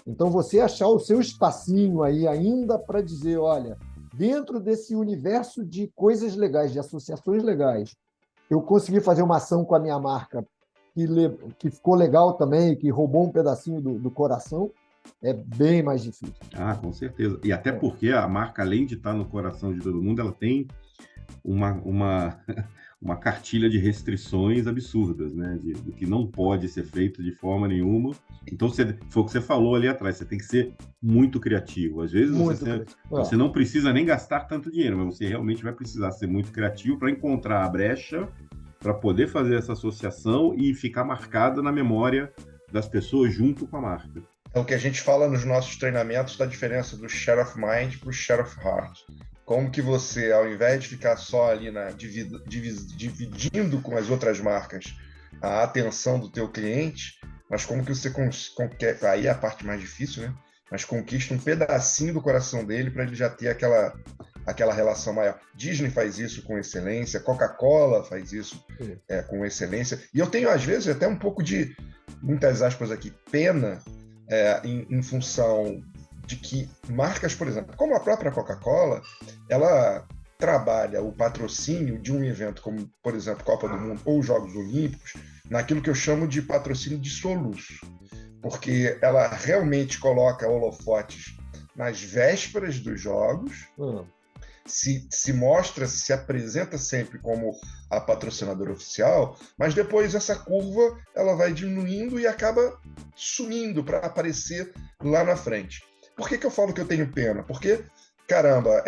Então, você achar o seu espacinho aí ainda para dizer, olha, dentro desse universo de coisas legais, de associações legais, eu consegui fazer uma ação com a minha marca que ficou legal também, que roubou um pedacinho do coração, é bem mais difícil. Com certeza. E até porque a marca, além de estar no coração de todo mundo, ela tem uma cartilha de restrições absurdas, né? Do que não pode ser feito de forma nenhuma. Então, foi o que você falou ali atrás, você tem que ser muito criativo. Às vezes você não precisa nem gastar tanto dinheiro, mas você realmente vai precisar ser muito criativo para encontrar a brecha, para poder fazer essa associação e ficar marcada na memória das pessoas junto com a marca. É o que a gente fala nos nossos treinamentos da diferença do share of mind para o share of heart. Como que você, ao invés de ficar só ali dividindo com as outras marcas a atenção do teu cliente, mas como que você aí é a parte mais difícil, né? Mas conquista um pedacinho do coração dele para ele já ter aquela relação maior. Disney faz isso com excelência, Coca-Cola faz isso com excelência. E eu tenho, às vezes, até um pouco de, muitas aspas aqui, pena em função de que marcas, por exemplo, como a própria Coca-Cola, ela trabalha o patrocínio de um evento como, por exemplo, Copa do Mundo ou Jogos Olímpicos, naquilo que eu chamo de patrocínio de soluço, porque ela realmente coloca holofotes nas vésperas dos jogos, se mostra, se apresenta sempre como a patrocinadora oficial, mas depois essa curva ela vai diminuindo e acaba sumindo para aparecer lá na frente. Por que eu falo que eu tenho pena? Porque, caramba,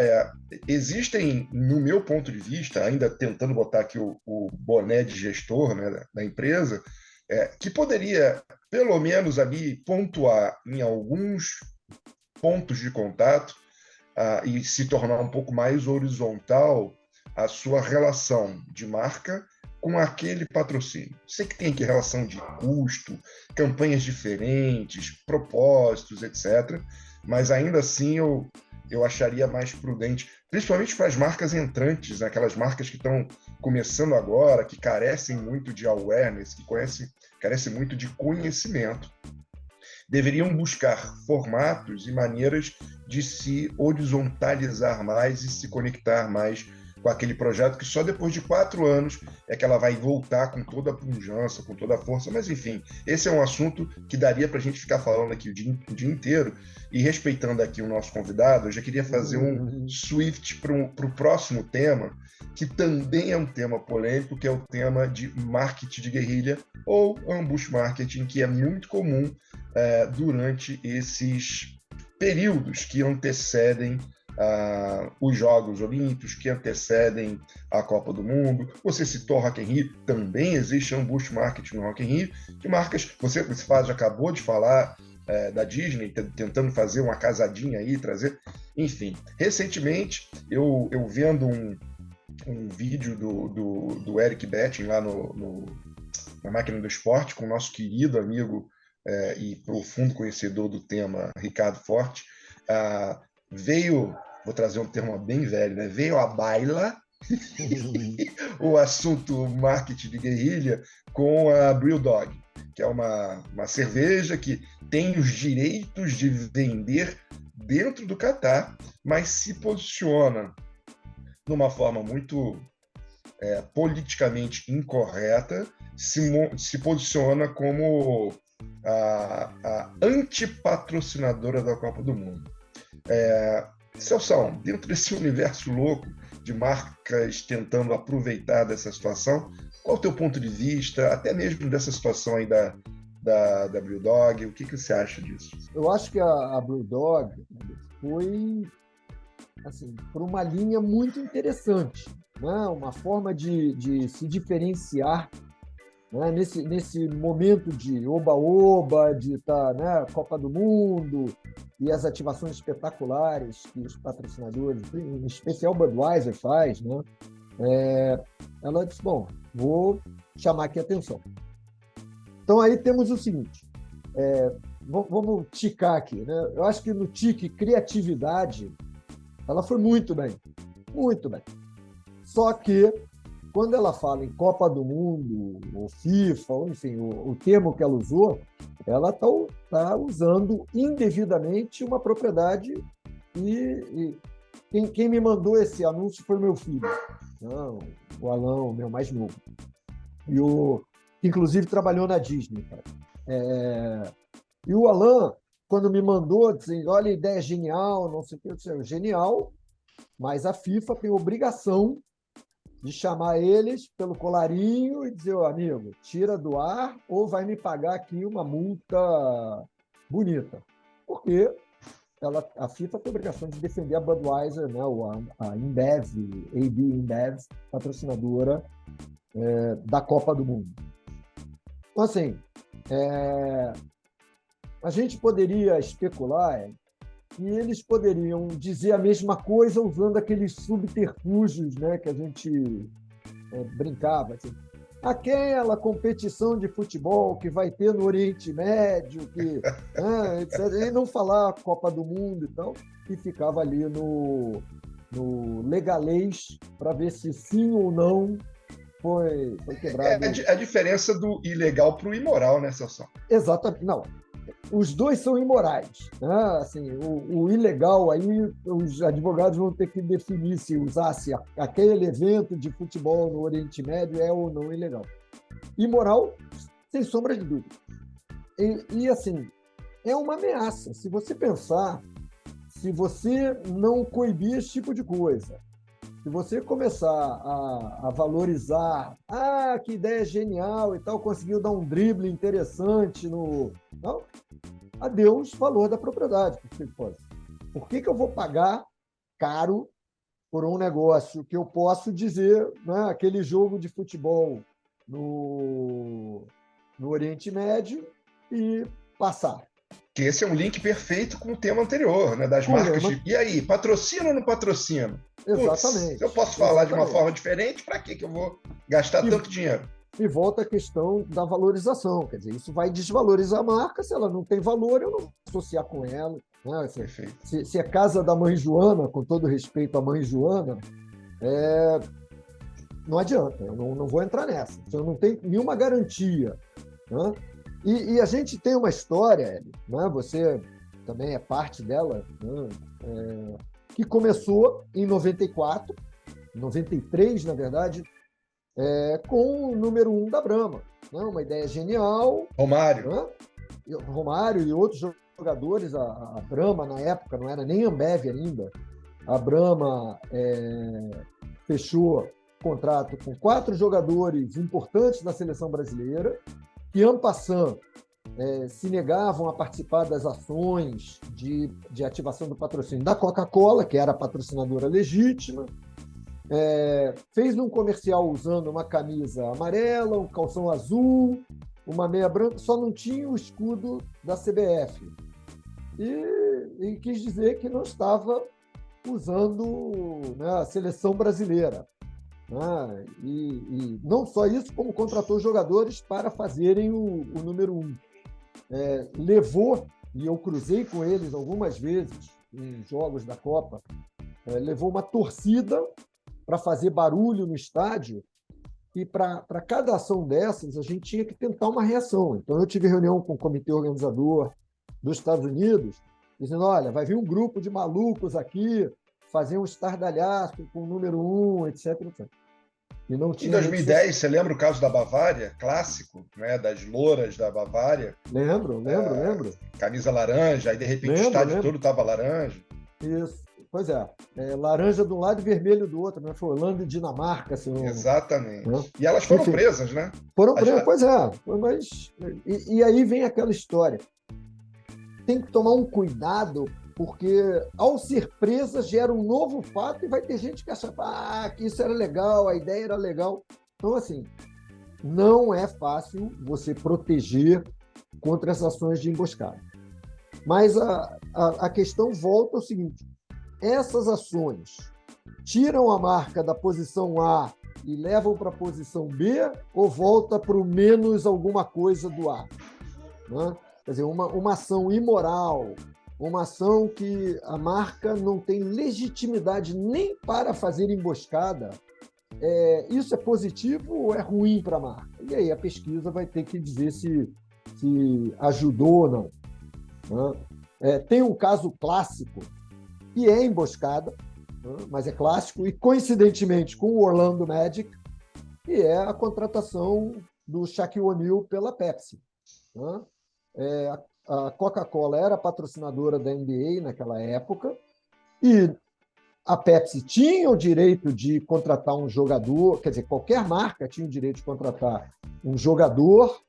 existem, no meu ponto de vista, ainda tentando botar aqui o boné de gestor, né, da empresa, que poderia, pelo menos ali, pontuar em alguns pontos de contato e se tornar um pouco mais horizontal a sua relação de marca com aquele patrocínio. Sei que tem aqui relação de custo, campanhas diferentes, propósitos, etc., mas ainda assim eu acharia mais prudente, principalmente para as marcas entrantes, né? Aquelas marcas que estão começando agora, que carecem muito de awareness, que carecem muito de conhecimento, deveriam buscar formatos e maneiras de se horizontalizar mais e se conectar mais com aquele projeto, que só depois de 4 anos é que ela vai voltar com toda a pujança, com toda a força. Mas, enfim, esse é um assunto que daria para a gente ficar falando aqui o dia inteiro. E respeitando aqui o nosso convidado, eu já queria fazer um swift para o próximo tema, que também é um tema polêmico, que é o tema de marketing de guerrilha ou ambush marketing, que é muito comum durante esses períodos que antecedem os Jogos Olímpicos, que antecedem a Copa do Mundo. Você citou Rock in Rio, também existe ambush marketing no Rock in Rio, de marcas, você acabou de falar da Disney, tentando fazer uma casadinha aí, trazer... Enfim, recentemente, eu vendo um vídeo do Eric Betting lá na Máquina do Esporte, com o nosso querido amigo e profundo conhecedor do tema, Ricardo Forte, vou trazer um termo bem velho, né? Veio à baila o assunto marketing de guerrilha com a Brewdog, que é uma cerveja que tem os direitos de vender dentro do Catar, mas se posiciona numa forma muito politicamente incorreta, se posiciona como a antipatrocinadora da Copa do Mundo. Celso, dentro desse universo louco de marcas tentando aproveitar dessa situação, qual o teu ponto de vista, até mesmo dessa situação aí da Brewdog? O que você acha disso? Eu acho que a Brewdog foi assim, por uma linha muito interessante, né? Uma forma de se diferenciar, né? Nesse momento de oba-oba, de estar, né, Copa do Mundo e as ativações espetaculares que os patrocinadores, em especial Budweiser, faz, né? Ela disse, bom, vou chamar aqui a atenção. Então, aí temos o seguinte, vamos ticar aqui, né? Eu acho que no tique, criatividade, ela foi muito bem, muito bem. Só que, quando ela fala em Copa do Mundo, ou FIFA, ou, enfim, o termo que ela usou, ela está usando indevidamente uma propriedade e quem me mandou esse anúncio foi meu filho, não, o Alan, o meu mais novo, que inclusive trabalhou na Disney. E o Alan, quando me mandou, dizendo, olha, a ideia é genial, não sei o que, eu disse, genial, mas a FIFA tem obrigação de chamar eles pelo colarinho e dizer, amigo, tira do ar ou vai me pagar aqui uma multa bonita. Porque a FIFA tem a obrigação de defender a Budweiser, né, a InBev, AB InBev, patrocinadora da Copa do Mundo. Então, assim, a gente poderia especular que eles poderiam dizer a mesma coisa usando aqueles subterfúgios, né, que a gente brincava. Assim, aquela competição de futebol que vai ter no Oriente Médio, etc. E não falar Copa do Mundo e tal, e ficava ali no legalês para ver se sim ou não foi quebrado. A diferença do ilegal para o imoral, né, Celso? Exatamente. Não. Os dois são imorais, né? Assim, o ilegal, aí os advogados vão ter que definir se usasse aquele evento de futebol no Oriente Médio é ou não ilegal. Imoral, sem sombra de dúvida. E assim, é uma ameaça. Se você pensar, se você não coibir esse tipo de coisa, se você começar a valorizar, que ideia genial e tal, conseguiu dar um drible interessante no... Não, adeus valor da propriedade. Por que eu vou pagar caro por um negócio que eu posso dizer, né, aquele jogo de futebol no Oriente Médio e passar? Que esse é um link perfeito com o tema anterior, né, das marcas. E aí, patrocina ou não patrocina? Exatamente. Se eu posso falar de uma forma diferente, para que eu vou gastar tanto dinheiro? E volta a questão da valorização. Quer dizer, isso vai desvalorizar a marca. Se ela não tem valor, eu não vou associar com ela. Né? Perfeito. Se é casa da mãe Joana, com todo respeito à mãe Joana, não adianta, eu não vou entrar nessa. Eu não tenho nenhuma garantia. Né? E a gente tem uma história, Hélio, né? Você também é parte dela, né? Que começou em 94, 93, na verdade, com o número 1 da Brahma. Né? Uma ideia genial. Romário. Né? Romário e outros jogadores, a Brahma, na época, não era nem Ambev ainda, a Brahma fechou contrato com 4 jogadores importantes da seleção brasileira, que, en passant, se negavam a participar das ações de ativação do patrocínio da Coca-Cola, que era a patrocinadora legítima. Fez um comercial usando uma camisa amarela, um calção azul, uma meia branca, só não tinha o escudo da CBF. E quis dizer que não estava usando, né, a seleção brasileira. Né? E não só isso, como contratou jogadores para fazerem o número 1. Levou, e eu cruzei com eles algumas vezes em jogos da Copa, levou uma torcida para fazer barulho no estádio, e para cada ação dessas a gente tinha que tentar uma reação. Então eu tive reunião com o comitê organizador dos Estados Unidos, dizendo, olha, vai vir um grupo de malucos aqui fazer um estardalhaço com o número 1, etc, etc. E não tinha. Em 2010, você lembra o caso da Bavária, clássico, né, das louras da Bavária? Lembro. Camisa laranja, aí de repente o estádio todo estava laranja. Isso, pois é. Laranja de um lado e vermelho do outro, né? Foi Holanda e Dinamarca. Exatamente. Né? E elas foram presas, né? Foram presas, pois é. Mas, e aí vem aquela história. Tem que tomar um cuidado, porque ao ser presa gera um novo fato e vai ter gente que acha que isso era legal, a ideia era legal. Então, assim, não é fácil você proteger contra essas ações de emboscada. Mas a questão volta ao seguinte: essas ações tiram a marca da posição A e levam para a posição B, ou volta para o menos alguma coisa do A? Né? Quer dizer, uma ação imoral, uma ação que a marca não tem legitimidade nem para fazer emboscada, isso é positivo ou é ruim para a marca? E aí a pesquisa vai ter que dizer se ajudou ou não. Né? Tem um caso clássico, que é emboscada, né? Mas é clássico, e coincidentemente com o Orlando Magic, que é a contratação do Shaquille O'Neal pela Pepsi. Né? A Coca-Cola era patrocinadora da NBA naquela época, e a Pepsi tinha o direito de contratar um jogador, quer dizer, qualquer marca tinha o direito de contratar um jogador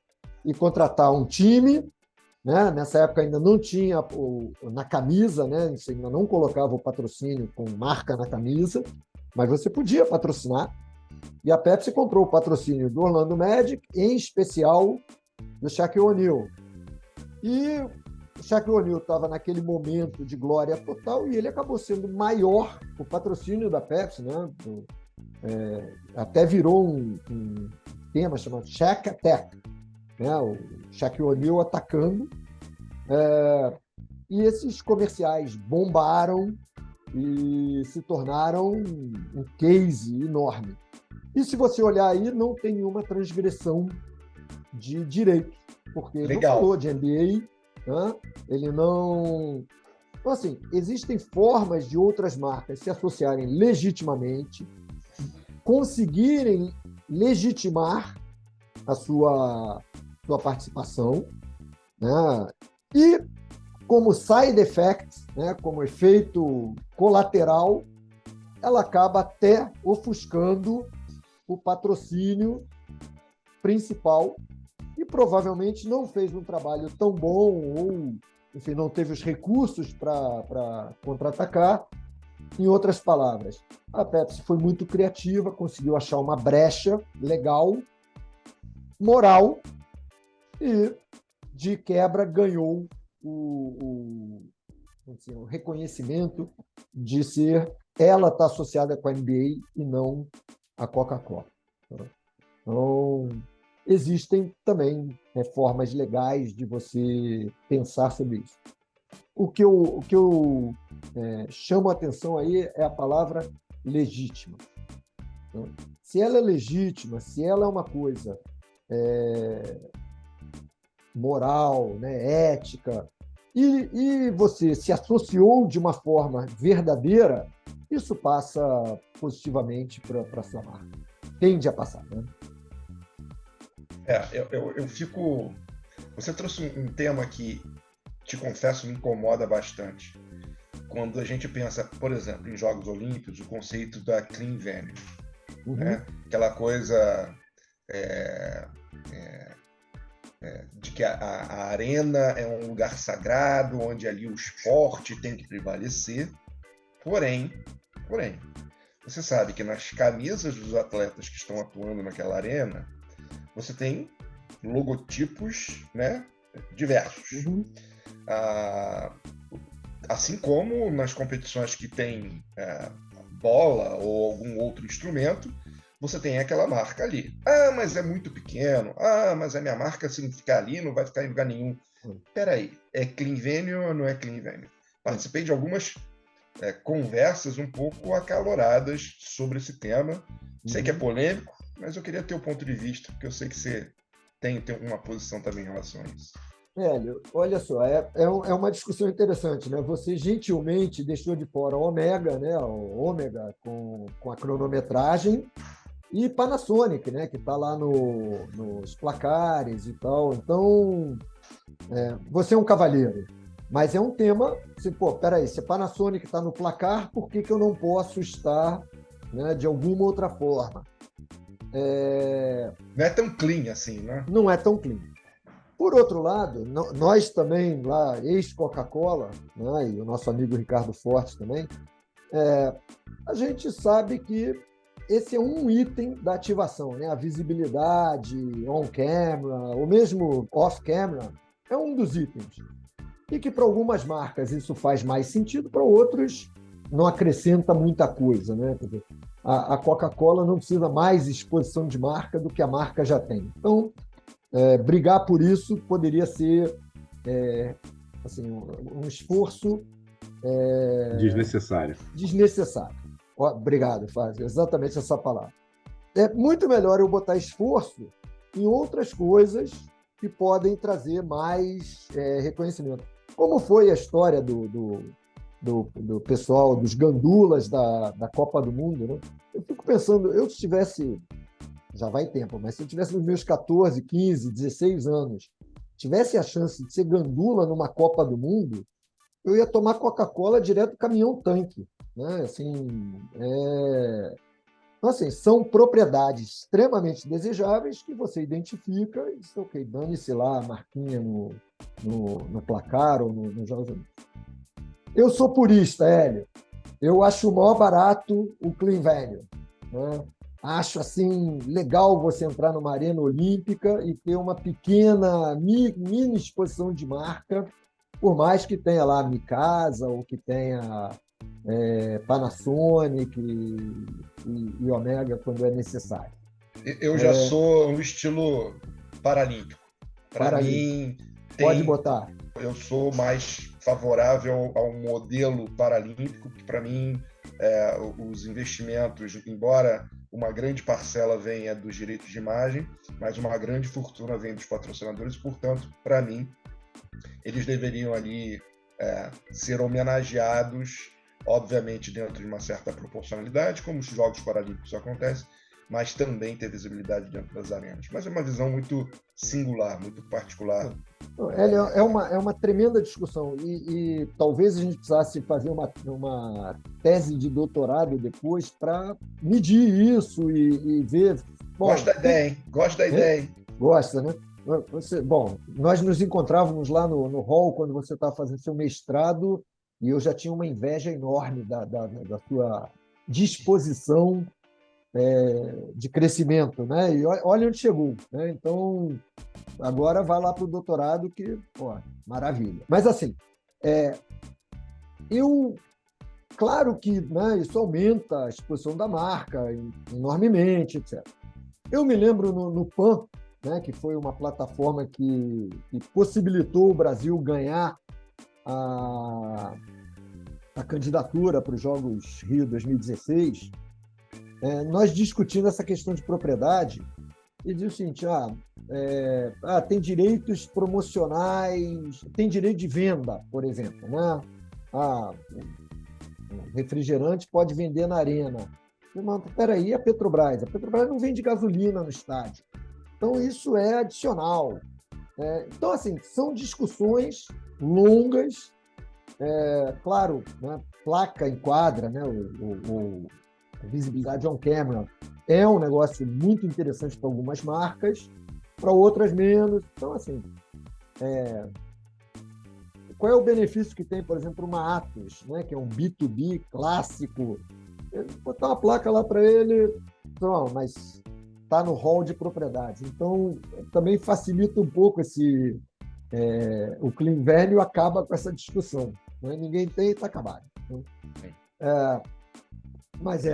e contratar um time. Né? Nessa época ainda não tinha na camisa, né? Você ainda não colocava o patrocínio com marca na camisa, mas você podia patrocinar. E a Pepsi comprou o patrocínio do Orlando Magic, em especial do Shaquille O'Neal. E o Shaquille O'Neal estava naquele momento de glória total e ele acabou sendo maior, o patrocínio da Pepsi, né? Até virou um tema chamado Shaq Attack, né? O Shaquille O'Neal atacando. E esses comerciais bombaram e se tornaram um case enorme. E se você olhar aí, não tem nenhuma transgressão de direito, porque ele não falou de NBA, né? Ele não... Então, assim, existem formas de outras marcas se associarem legitimamente, conseguirem legitimar a sua participação, né? E, como side effect, né? Como efeito colateral, ela acaba até ofuscando o patrocínio principal e provavelmente não fez um trabalho tão bom ou, enfim, não teve os recursos para contra-atacar. Em outras palavras, a Pepsi foi muito criativa, conseguiu achar uma brecha legal, moral, e, de quebra, ganhou o reconhecimento de ser ela está associada com a NBA e não a Coca-Cola. Então, existem também formas legais de você pensar sobre isso. o que eu chamo a atenção aí é a palavra legítima. Então, se ela é legítima, se ela é uma coisa moral, né, ética, e você se associou de uma forma verdadeira, isso passa positivamente para a sua marca. Tende a passar, né? Eu fico... Você trouxe um tema que, te confesso, me incomoda bastante. Quando a gente pensa, por exemplo, em Jogos Olímpicos, o conceito da clean venue, né? Aquela coisa de que a arena é um lugar sagrado, onde ali o esporte tem que prevalecer. Porém, você sabe que nas camisas dos atletas que estão atuando naquela arena, você tem logotipos, né, diversos. Assim como nas competições que tem bola ou algum outro instrumento, você tem aquela marca ali. Ah, mas é muito pequeno. Ah, mas a minha marca, se não ficar ali, não vai ficar em lugar nenhum. Peraí, é clean venue ou não é clean venue? Participei de algumas conversas um pouco acaloradas sobre esse tema. Sei que é polêmico, mas eu queria ter o ponto de vista, porque eu sei que você tem uma posição também em relação a isso. Hélio, olha só, é uma discussão interessante, né? Você gentilmente deixou de fora o Ômega, né? O Ômega com a cronometragem, e Panasonic, né? Que está lá nos placares e tal. Então, você é um cavalheiro, mas é um tema. Peraí, se a Panasonic está no placar, por que eu não posso estar, né, de alguma outra forma? Não é tão clean assim, né? Não é tão clean. Por outro lado, nós também, lá, ex-Coca-Cola, né, e o nosso amigo Ricardo Forte também, a gente sabe que esse é um item da ativação, né? A visibilidade on-camera, ou mesmo off-camera, é um dos itens. E que para algumas marcas isso faz mais sentido, para outros não acrescenta muita coisa, né? Quer dizer, a Coca-Cola não precisa mais exposição de marca do que a marca já tem. Então, brigar por isso poderia ser assim, um esforço desnecessário. Obrigado, Fábio. Exatamente essa palavra. É muito melhor eu botar esforço em outras coisas que podem trazer mais reconhecimento. Como foi a história do pessoal, dos gandulas da Copa do Mundo, né? Eu fico pensando, eu se tivesse, já vai tempo, mas se eu tivesse nos meus 14, 15, 16 anos, tivesse a chance de ser gandula numa Copa do Mundo, eu ia tomar Coca-Cola direto do caminhão-tanque, né? Então, assim, são propriedades extremamente desejáveis que você identifica e diz, ok, dane-se lá a marquinha no placar ou no Jogos Olímpicos. Eu sou purista, Hélio. Eu acho o maior barato o clean venue, né? Acho assim legal você entrar numa arena olímpica e ter uma pequena, mini exposição de marca, por mais que tenha lá Mikasa ou que tenha Panasonic e Omega quando é necessário. Eu já sou um estilo paralímpico. Para mim, pode botar. Eu sou mais favorável ao modelo paralímpico, que para mim os investimentos, embora uma grande parcela venha dos direitos de imagem, mas uma grande fortuna vem dos patrocinadores, portanto, para mim, eles deveriam ali ser homenageados, obviamente dentro de uma certa proporcionalidade, como os Jogos Paralímpicos acontecem, mas também ter visibilidade dentro das arenas. Mas é uma visão muito singular, muito particular. É uma tremenda discussão e talvez a gente precisasse fazer uma tese de doutorado depois para medir isso e ver... Bom, gosto da ideia, hein? Gosto da ideia, hein? Gosta, né? Nós nos encontrávamos lá no hall quando você estava fazendo seu mestrado e eu já tinha uma inveja enorme da sua disposição de crescimento, né? E olha onde chegou, né? Então, agora vai lá para o doutorado, que, maravilha. Mas, assim, claro que, né, isso aumenta a exposição da marca enormemente, etc. Eu me lembro no PAN, né, que foi uma plataforma que possibilitou o Brasil ganhar a candidatura para os Jogos Rio 2016, nós discutindo essa questão de propriedade, e diz o seguinte, tem direitos promocionais, tem direito de venda, por exemplo, né? O refrigerante pode vender na arena. Mas, peraí, a Petrobras não vende gasolina no estádio. Então, isso é adicional. Então, assim, são discussões longas. Claro, né, placa enquadra, né, a visibilidade on camera é um negócio muito interessante para algumas marcas, para outras menos. Então, assim, qual é o benefício que tem, por exemplo, uma Atos, né, que é um B2B clássico? Botar uma placa lá para ele, não, mas está no hall de propriedades. Então, também facilita um pouco o clean value acaba com essa discussão. Né? Ninguém tem e está acabado. Mas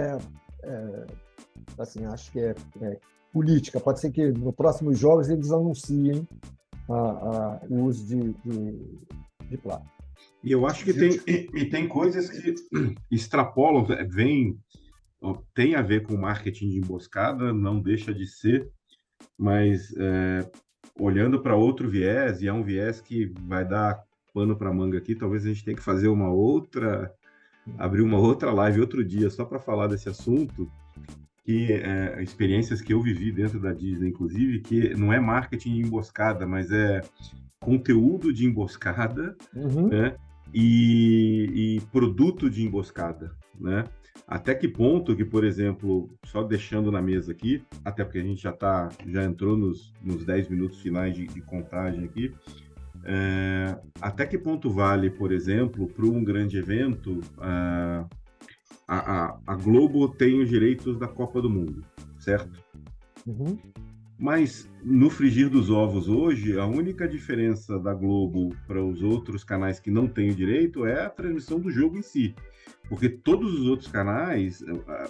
assim, acho que é política. Pode ser que nos próximos jogos eles anunciem o uso de placa. E eu acho que tem coisas que extrapolam, tem a ver com marketing de emboscada, não deixa de ser, mas olhando para outro viés, e é um viés que vai dar pano para manga aqui, talvez a gente tenha que fazer abrir uma outra live outro dia só para falar desse assunto, que experiências que eu vivi dentro da Disney, inclusive, que não é marketing de emboscada, mas é conteúdo de emboscada, né? E produto de emboscada, né? Até que ponto que, por exemplo, só deixando na mesa aqui, até porque a gente já entrou nos 10 minutos finais de contagem aqui, até que ponto vale, por exemplo, para um grande evento, a Globo tem os direitos da Copa do Mundo, certo? Uhum. Mas, no frigir dos ovos hoje, a única diferença da Globo para os outros canais que não têm o direito é a transmissão do jogo em si. Porque todos os outros canais,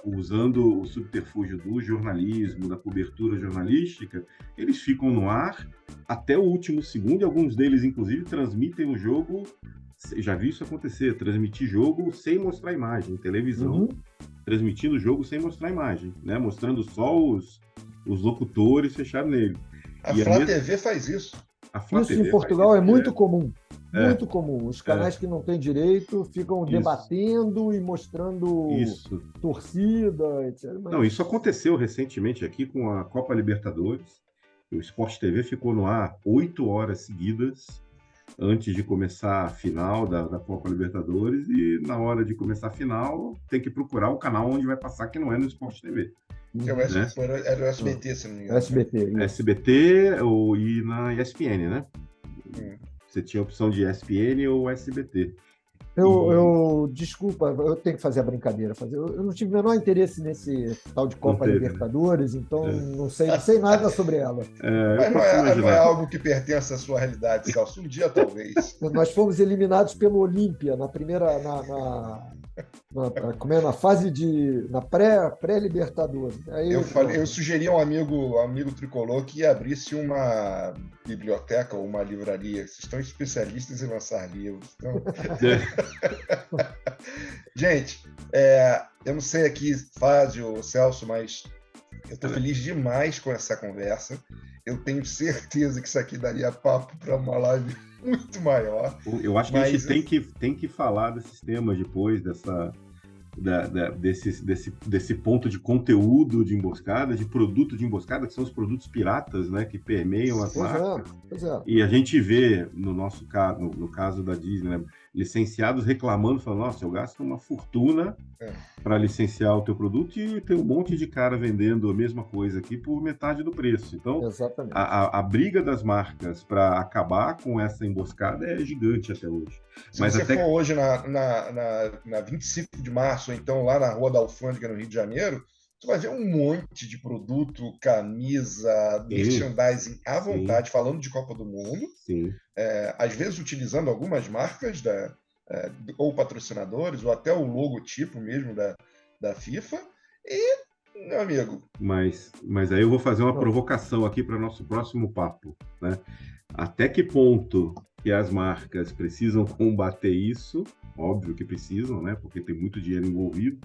usando o subterfúgio do jornalismo, da cobertura jornalística, eles ficam no ar até o último segundo, e alguns deles, inclusive, transmitem o jogo. Já vi isso acontecer, transmitir jogo sem mostrar imagem, televisão, transmitindo o jogo sem mostrar imagem, né? Mostrando só os locutores fechados nele. A Flá TV faz isso. Isso em Portugal é muito comum. Muito comum. Os canais que não têm direito ficam debatendo e mostrando torcida, etc. Mas... Não, isso aconteceu recentemente aqui com a Copa Libertadores. O Sport TV ficou no ar 8 horas seguidas antes de começar a final da Copa Libertadores, e na hora de começar a final tem que procurar o canal onde vai passar, que não é no Sport TV. Era o SBT, se não me engano. SBT e na ESPN, né? Você tinha a opção de ESPN ou SBT. Desculpa, eu tenho que fazer a brincadeira. Eu não tive o menor interesse nesse tal de Copa Libertadores, então não sei nada sobre ela. Mas não é algo que pertence à sua realidade, Celso. Um dia, talvez. Nós fomos eliminados pelo Olímpia na primeira... na fase na pré-Libertadores. Eu sugeri a um amigo tricolor que abrisse uma biblioteca ou uma livraria. Vocês estão especialistas em lançar livros. Então... Gente, eu não sei aqui, Fábio, Celso, mas eu estou feliz demais com essa conversa. Eu tenho certeza que isso aqui daria papo para uma live muito maior. Eu acho que a gente tem que falar desses temas depois, desse ponto de conteúdo de emboscada, de produto de emboscada, que são os produtos piratas, né, que permeiam as marcas. E a gente vê, no caso da Disney, né, licenciados reclamando, falando, nossa, eu gasto uma fortuna para licenciar o teu produto, e tem um monte de cara vendendo a mesma coisa aqui por metade do preço. Então, a briga das marcas para acabar com essa emboscada é gigante até hoje. Se você for hoje na 25 de março, ou então lá na Rua da Alfândega, no Rio de Janeiro, você vai ver um monte de produto, camisa, merchandising à vontade, falando de Copa do Mundo. Às vezes utilizando algumas marcas, ou patrocinadores, ou até o logotipo mesmo da FIFA. E, meu amigo... Mas aí eu vou fazer uma provocação aqui para o nosso próximo papo, né? Até que ponto que as marcas precisam combater isso, óbvio que precisam, né? Porque tem muito dinheiro envolvido,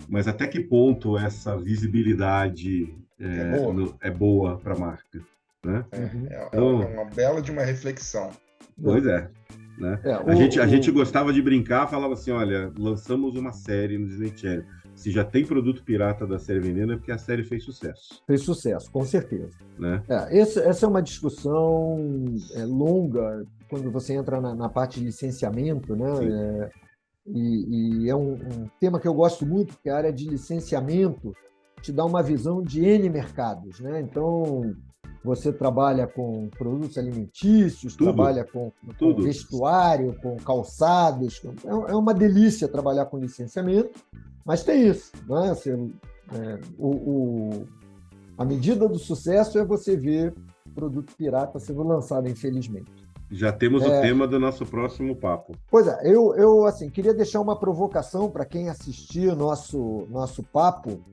mas até que ponto essa visibilidade é boa para a marca, né? É Então, uma bela de uma reflexão. pois é. Né? A gente gostava de brincar, falava assim, olha, lançamos uma série no Disney Channel. Se já tem produto pirata da série vendendo, é porque a série fez sucesso. Fez sucesso, com certeza. Né? Essa é uma discussão longa, quando você entra na parte de licenciamento, né? E é um tema que eu gosto muito, porque a área de licenciamento te dá uma visão de N mercados, né? Então, você trabalha com produtos alimentícios, trabalha com vestuário, com calçados. É uma delícia trabalhar com licenciamento, mas tem isso, né? A medida do sucesso é você ver produto pirata sendo lançado, infelizmente. Já temos o tema do nosso próximo papo. Pois é, eu assim, queria deixar uma provocação para quem assistir o nosso papo,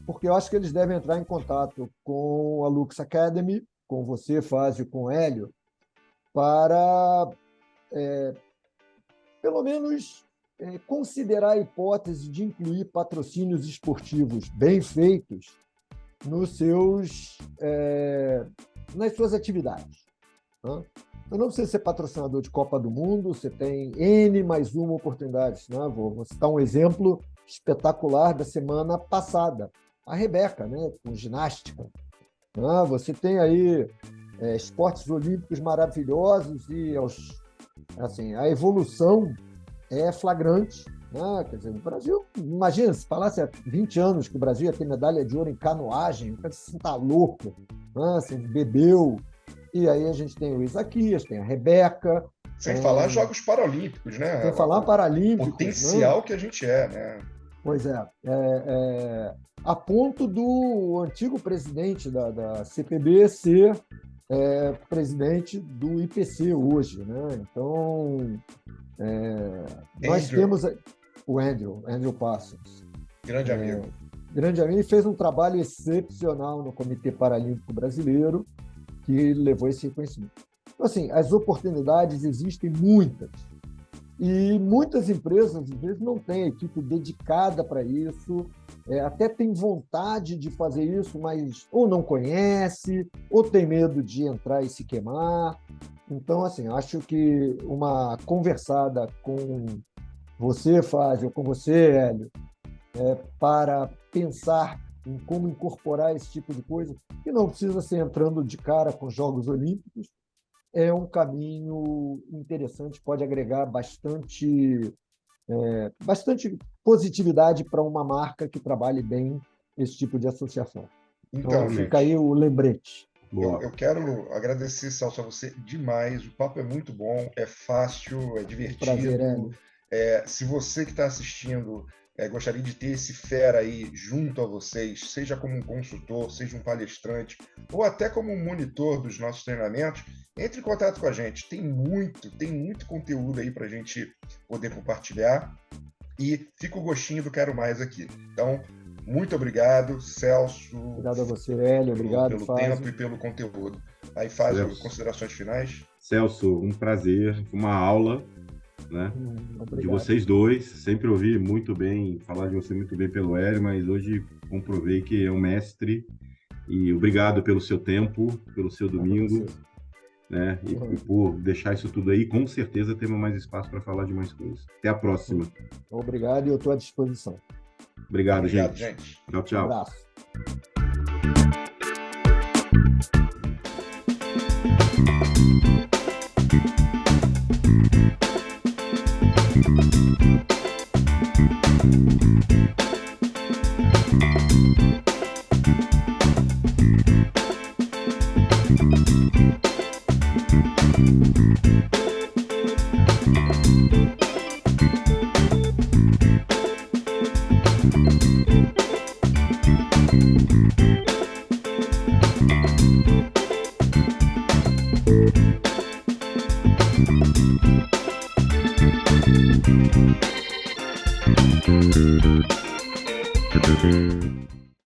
porque eu acho que eles devem entrar em contato com a Lux Academy, com você, Fázio, com o Hélio, para, pelo menos, considerar a hipótese de incluir patrocínios esportivos bem feitos nas suas atividades. Né? Eu não precisa ser patrocinador de Copa do Mundo, você tem N mais uma oportunidade. Né? Vou citar um exemplo espetacular da semana passada. A Rebeca, né? Com ginástica. Né? Você tem aí esportes olímpicos maravilhosos e a evolução é flagrante. Né? Quer dizer, no Brasil, imagina, se falasse há 20 anos que o Brasil ia ter medalha de ouro em canoagem, você está louco. Né? Você bebeu. E aí a gente tem o Isaquias, tem a Rebeca. Sem falar Jogos Paralímpicos, né? Sem falar Paralímpicos. O potencial, né? Que a gente né? Pois a ponto do antigo presidente da CPB ser presidente do IPC hoje, né? Então, nós temos o Andrew Parsons. Grande amigo. Grande amigo, e fez um trabalho excepcional no Comitê Paralímpico Brasileiro, que levou esse reconhecimento. Então, assim, as oportunidades existem muitas. E muitas empresas, às vezes, não têm equipe dedicada para isso, até tem vontade de fazer isso, mas ou não conhece, ou tem medo de entrar e se queimar. Então, assim, acho que uma conversada com você, Fázio, ou com você, Hélio, para pensar em como incorporar esse tipo de coisa, que não precisa ser entrando de cara com Jogos Olímpicos, é um caminho interessante, pode agregar bastante positividade para uma marca que trabalhe bem esse tipo de associação. Então fica aí o lembrete. Eu quero agradecer, Celso, a você demais. O papo é muito bom, é fácil, é divertido. Prazer, Hélio. Se você que está assistindo gostaria de ter esse fera aí junto a vocês, seja como um consultor, seja um palestrante, ou até como um monitor dos nossos treinamentos, entre em contato com a gente. Tem muito conteúdo aí para a gente poder compartilhar. E fica o gostinho do Quero Mais aqui. Então, muito obrigado, Celso. Obrigado a você, Hélio. Obrigado, pelo Fázio. tempo e pelo conteúdo. Aí, Fázio, considerações finais? Celso, um prazer, uma aula, né? De vocês dois. Sempre ouvi muito bem, falar de você muito bem pelo Hélio, mas hoje comprovei que é um mestre. E obrigado pelo seu tempo, pelo seu domingo, né? E por deixar isso tudo aí. Com certeza temos mais espaço para falar de mais coisas. Até a próxima. Obrigado, e eu estou à disposição. Obrigado, gente. Tchau, tchau. Um abraço.